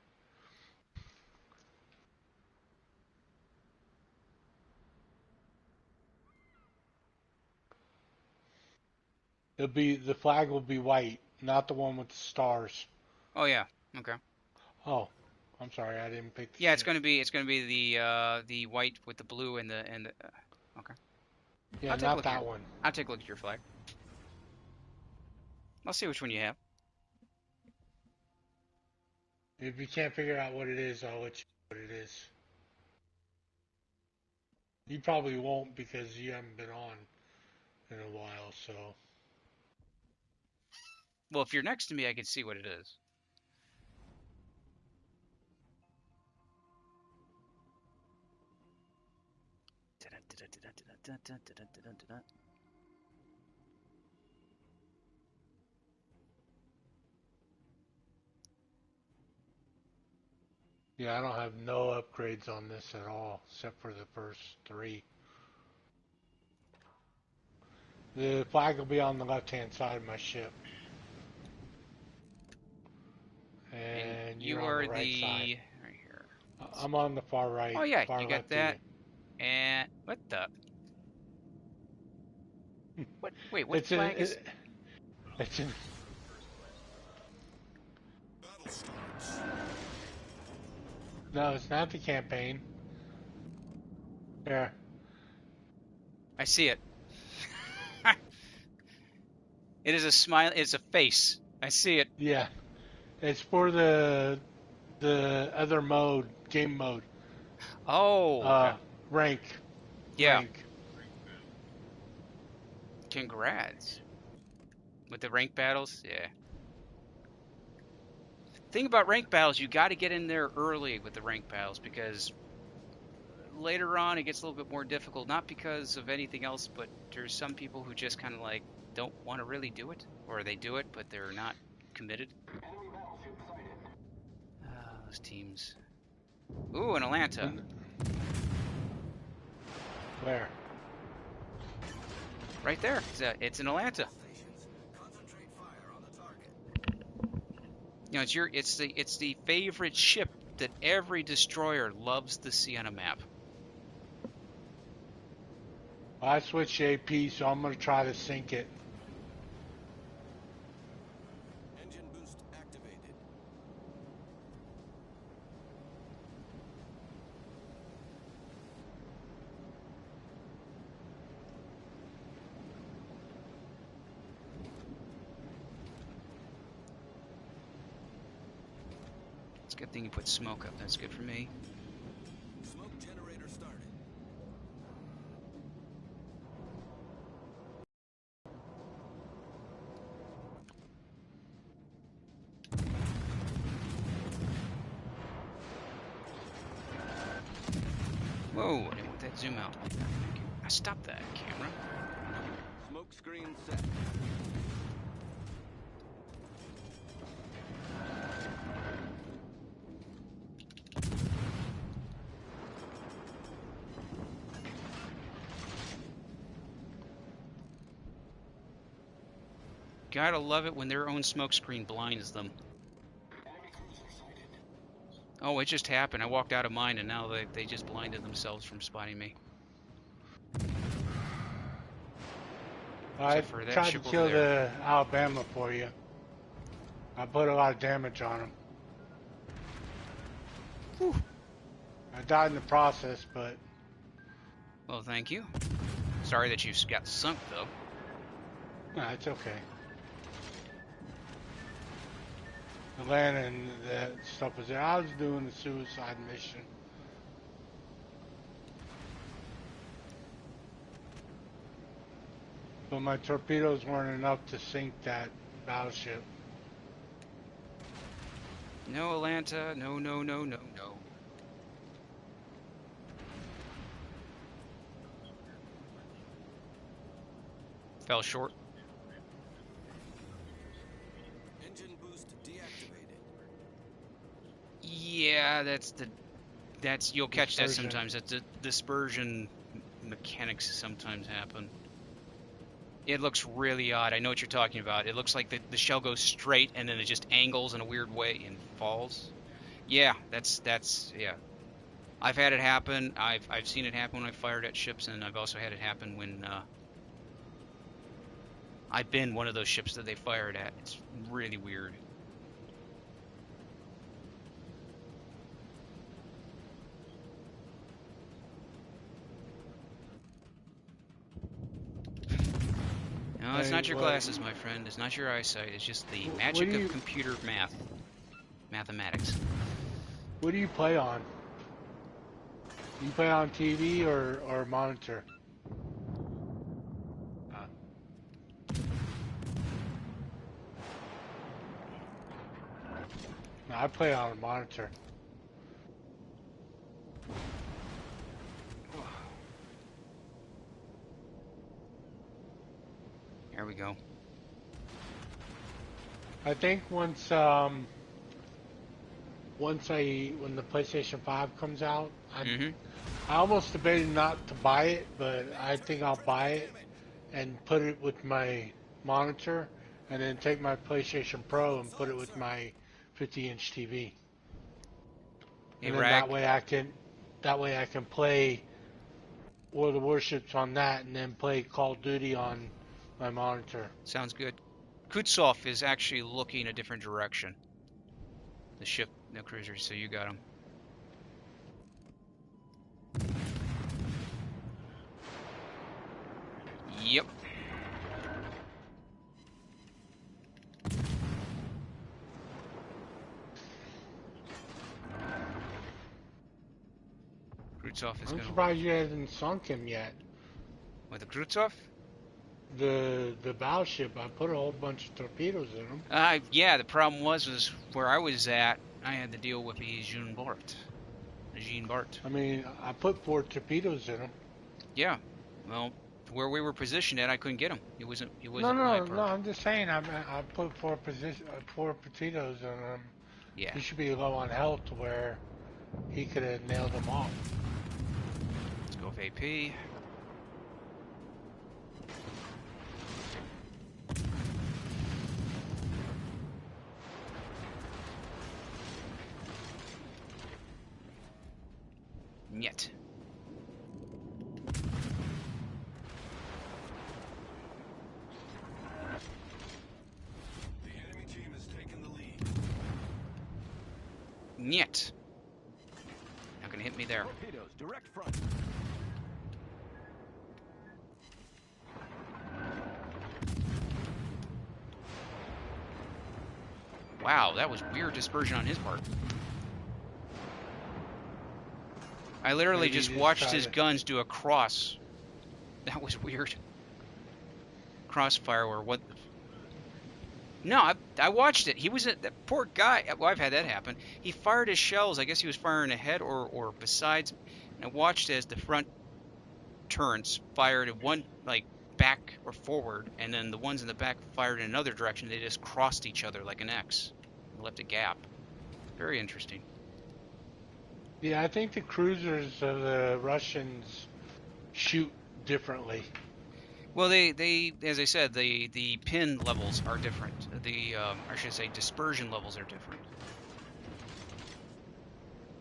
The flag will be white, not the one with the stars. Oh yeah, okay. Oh, I'm sorry, I didn't pick the Yeah, ship. it's gonna be the white with the blue and the okay. Yeah, I'll take a not look at your that one. I'll take a look at your flag. I'll see which one you have. If you can't figure out what it is, I'll let you know what it is. You probably won't because you haven't been on in a while, so. Well, if you're next to me, I can see what it is. Yeah, I don't have no upgrades on this at all, except for the first three. The flag will be on the left-hand side of my ship. And And you're you on the are right side. the right here. I'm on the far right, Oh yeah, far you got left of you. that. And what the? What? Wait, what It's in, flag is? it's in, Battle starts. no, it's not the campaign. There, I see it. It is a smile. It's a face. I see it. yeah. It's for the other mode, game mode. Oh, okay. Rank, Yeah. rank. Congrats. With the rank battles, yeah. Thing about rank battles, you got to get in there early with the rank battles because later on it gets a little bit more difficult. Not because of anything else, but there's some people who just kind of like don't want to really do it, or they do it but they're not committed. Those teams. Ooh, an Atlanta. And where? Right there. It's an Atlanta. Stations, concentrate fire on the target. You know, it's the favorite ship that every destroyer loves to see on a map. I switched AP, so I'm gonna try to sync it. Engine boost activated. It's a good thing you put smoke up. That's good for me. Smoke generator started. Whoa, I didn't want that zoom out like that. Thank you. I stopped that camera. Smoke screen set. Gotta love it when their own smoke screen blinds them. Oh, it just happened. I walked out of mine and now they just blinded themselves from spotting me. I Except for that tried to ship over kill there. the Alabama for you. I put a lot of damage on him. Whew. I died in the process, but Well, thank you. Sorry that you got sunk, though. no, it's okay. Atlanta and that stuff was there. I was doing the suicide mission. But my torpedoes weren't enough to sink that battleship. No, Atlanta. No, no, no, no, no. Fell short. Engine boost deactivated. Yeah, that's you'll catch that Dispersion. sometimes. That's the dispersion mechanics sometimes happen. It looks really odd. I know what you're talking about. It looks like the shell goes straight and then it just angles in a weird way and falls. Yeah, that's yeah. I've had it happen. I've seen it happen when I fired at ships, and I've also had it happen when I've been one of those ships that they fired at. It's really weird. No, it's Hey, not your glasses, my friend. It's not your eyesight. It's just the magic of computer mathematics. What do you play on? You play on TV or monitor? No, I play on a monitor. There we go. I think when the PlayStation 5 comes out, I almost debated not to buy it, but I think I'll buy it and put it with my monitor, and then take my PlayStation Pro and put it with my 50-inch TV. Hey, And then Rag. that way I can play World of Warships on that, and then play Call of Duty on my monitor. Sounds good. Kutsov is actually looking a different direction. The ship, the cruiser, so you got him. Yep. Kutsov is I'm gonna surprised you haven't sunk him yet. with the Kutsov. The battleship, I put a whole bunch of torpedoes in them. Yeah. The problem was where I was at. I had to deal with the Jean Bart. I mean, I put 4 torpedoes in them. Yeah. Well, where we were positioned at, I couldn't get him. He wasn't. He No, wasn't my no, part. no. I'm just saying. I put 4 torpedoes in them. Yeah. He should be low on health to where he could have nailed them off. Let's go with AP. Yet. The enemy team has taken the lead. Yet. Not gonna hit me there. Torpedoes, direct front. Wow, that was weird dispersion on his part. I literally Maybe just he watched tried his to- guns do a cross. That was weird. Crossfire or what? No, I watched it. He was that poor guy. Well, I've had that happen. He fired his shells. I guess he was firing ahead or besides. And I watched as the front turrets fired in one like back or forward, and then the ones in the back fired in another direction. They just crossed each other like an X, and left a gap. Very interesting. Yeah, I think the cruisers of the Russians shoot differently. Well, they as I said, the pin levels are different. The I should say dispersion levels are different.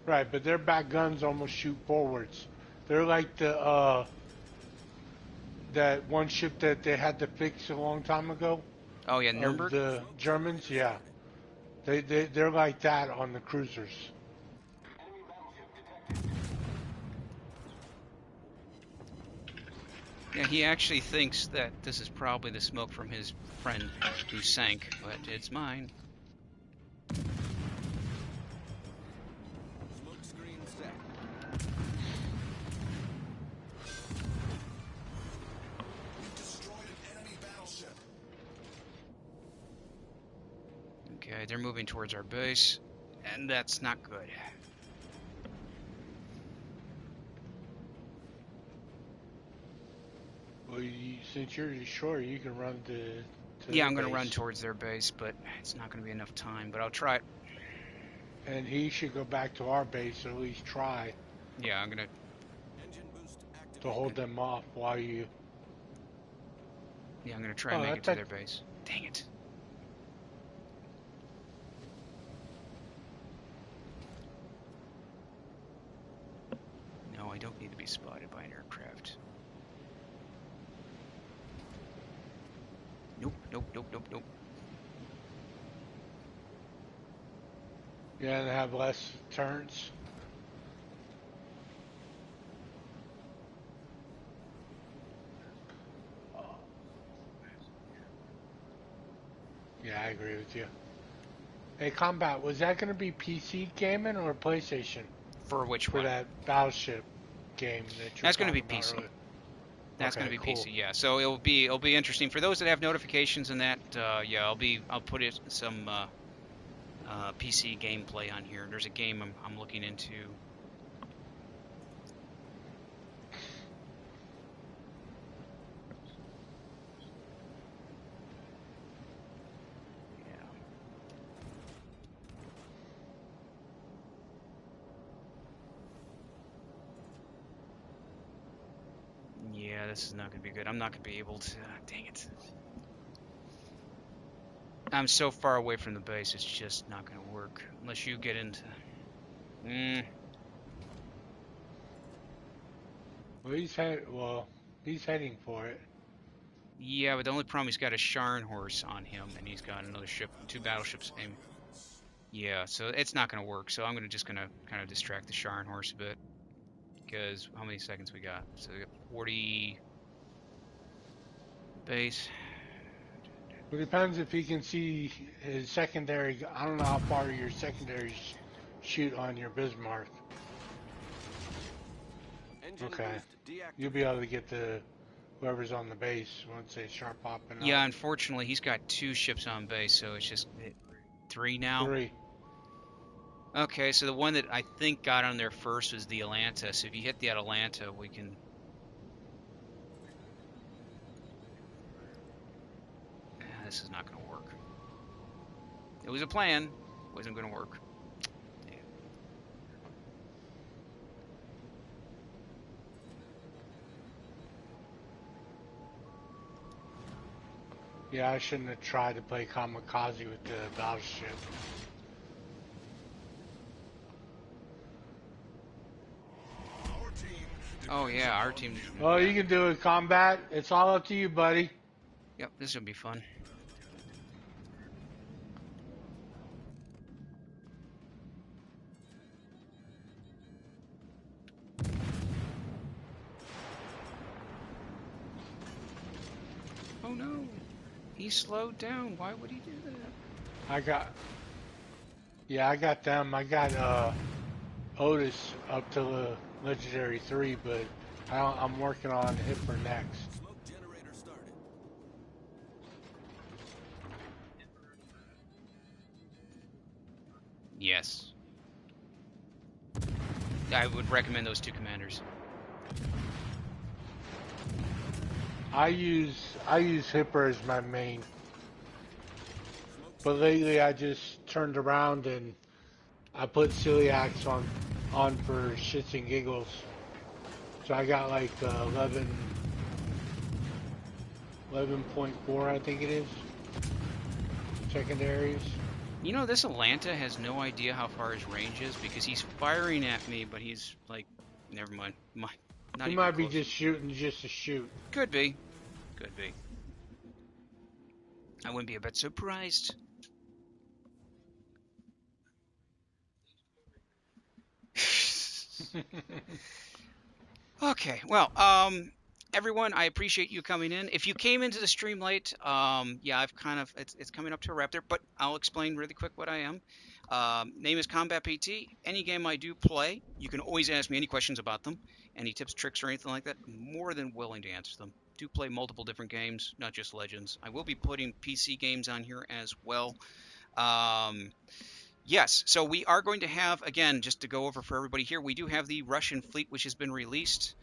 Right, but their back guns almost shoot forwards. They're like the that one ship that they had to fix a long time ago. Oh yeah, Of Nuremberg. the Germans, yeah. They're like that on the cruisers. Yeah, he actually thinks that this is probably the smoke from his friend who sank, but it's mine. Smoke screen set. We've destroyed an enemy battleship. Okay, they're moving towards our base, and that's not good. Well, since you're short, you can run to Yeah, their I'm going to base. run towards their base, but it's not going to be enough time, but I'll try it. and he should go back to our base, or at least try Yeah, I'm gonna. Engine boost activated. to hold them off while you. Yeah, I'm gonna try Oh, and make it to that- their base. Dang it. No, I don't need to be spotted by an aircraft. Nope, nope, nope, nope, nope. Yeah, and have less turns. Yeah, I agree with you. Hey, Combat, was that going to be PC gaming or PlayStation For which for one? that Battleship game that you're That's gonna talking be about PC. earlier? That's Okay, gonna be cool. PC, yeah. So it'll be interesting for those that have notifications and that. Yeah, I'll put it some PC gameplay on here. There's a game I'm looking into. Yeah, this is not going to be good. I'm not going to be able to. Dang it. I'm so far away from the base, it's just not going to work. Unless you get into. Well, he's heading for it. Yeah, but the only problem, he's got a Sharn horse on him, and he's got another ship, 2 battleships aiming. Yeah, so it's not going to work. So I'm just going to kind of distract the Sharn horse a bit. Because how many seconds we got? So we got 40 base. It depends if he can see his secondary. I don't know how far your secondaries shoot on your Bismarck. Engine Okay. boost deactivated. You'll be able to get to whoever's on the base once they start popping Yeah, up. unfortunately, he's got 2 ships on base, so it's just 3 now. 3. Okay, so the one that I think got on there first was the Atlanta. So if you hit the Atlanta, we can. This is not going to work. It was a plan. It wasn't going to work. Yeah, I shouldn't have tried to play kamikaze with the battleship. Our team Oh yeah, our team. Oh, you can do it, Combat. It's all up to you, buddy. Yep, this will be fun. Oh no, he slowed down. Why would he do that? I got them. I got Otis up to the Legendary 3, but I'm working on Hipper next. smoke generator started. Yes. I would recommend those 2 commanders. I use Hipper as my main, but lately I just turned around and I put celiacs on for shits and giggles. So I got like 11.4, I think it is, secondaries. You know, this Atlanta has no idea how far his range is because he's firing at me, but he's like, never mind. Not He even might be close. just shooting just to shoot. Could be. Could be. I wouldn't be a bit surprised. Okay, well, everyone, I appreciate you coming in. If you came into the stream late, yeah, I've kind of it's coming up to a wrap there, but I'll explain really quick what I am. Name is CombatPT. Any game I do play, you can always ask me any questions about them, any tips, tricks, or anything like that. More than willing to answer them. Do play multiple different games, not just Legends. I will be putting PC games on here as well. Yes, so we are going to have, again, just to go over for everybody here, we do have the Russian fleet, which has been released.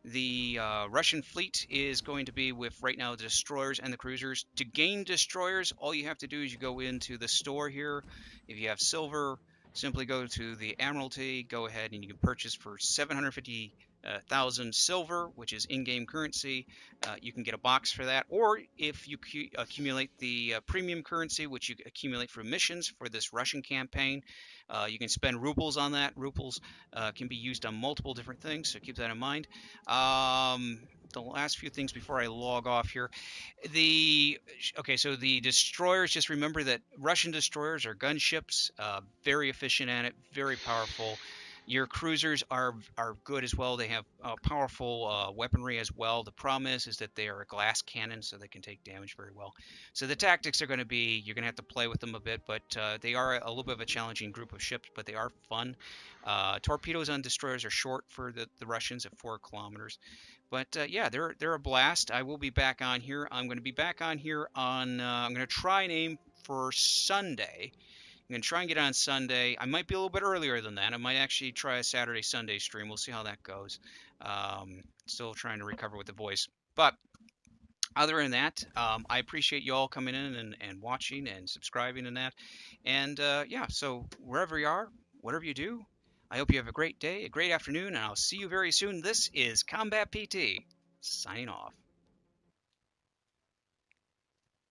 The Russian fleet is going to be with, right now, the destroyers and the cruisers. To gain destroyers, all you have to do is you go into the store here. If you have silver, simply go to the Admiralty, go ahead and you can purchase for 750,000 silver, which is in-game currency. You can get a box for that, or if you accumulate the premium currency, which you accumulate for missions for this Russian campaign, you can spend rubles on that. Rubles can be used on multiple different things, so keep that in mind. The last few things before I log off here. So the destroyers, just remember that Russian destroyers are gunships, very efficient at it, very powerful. Your cruisers are good as well. They have powerful weaponry as well. The problem is that they are a glass cannon, so they can take damage very well. So the tactics are going to be, you're going to have to play with them a bit, but they are a little bit of a challenging group of ships, but they are fun. Torpedoes on destroyers are short for the Russians at 4 kilometers. But yeah, they're a blast. I will be back on here. I'm going to be back on here on. I'm going to try and aim for Sunday. I'm going to try and get on Sunday. I might be a little bit earlier than that. I might actually try a Saturday Sunday stream. We'll see how that goes. Still trying to recover with the voice, but other than that, I appreciate you all coming in and watching and subscribing and that. And yeah, so wherever you are, whatever you do, I hope you have a great day, a great afternoon, and I'll see you very soon. This is Combat PT, signing off.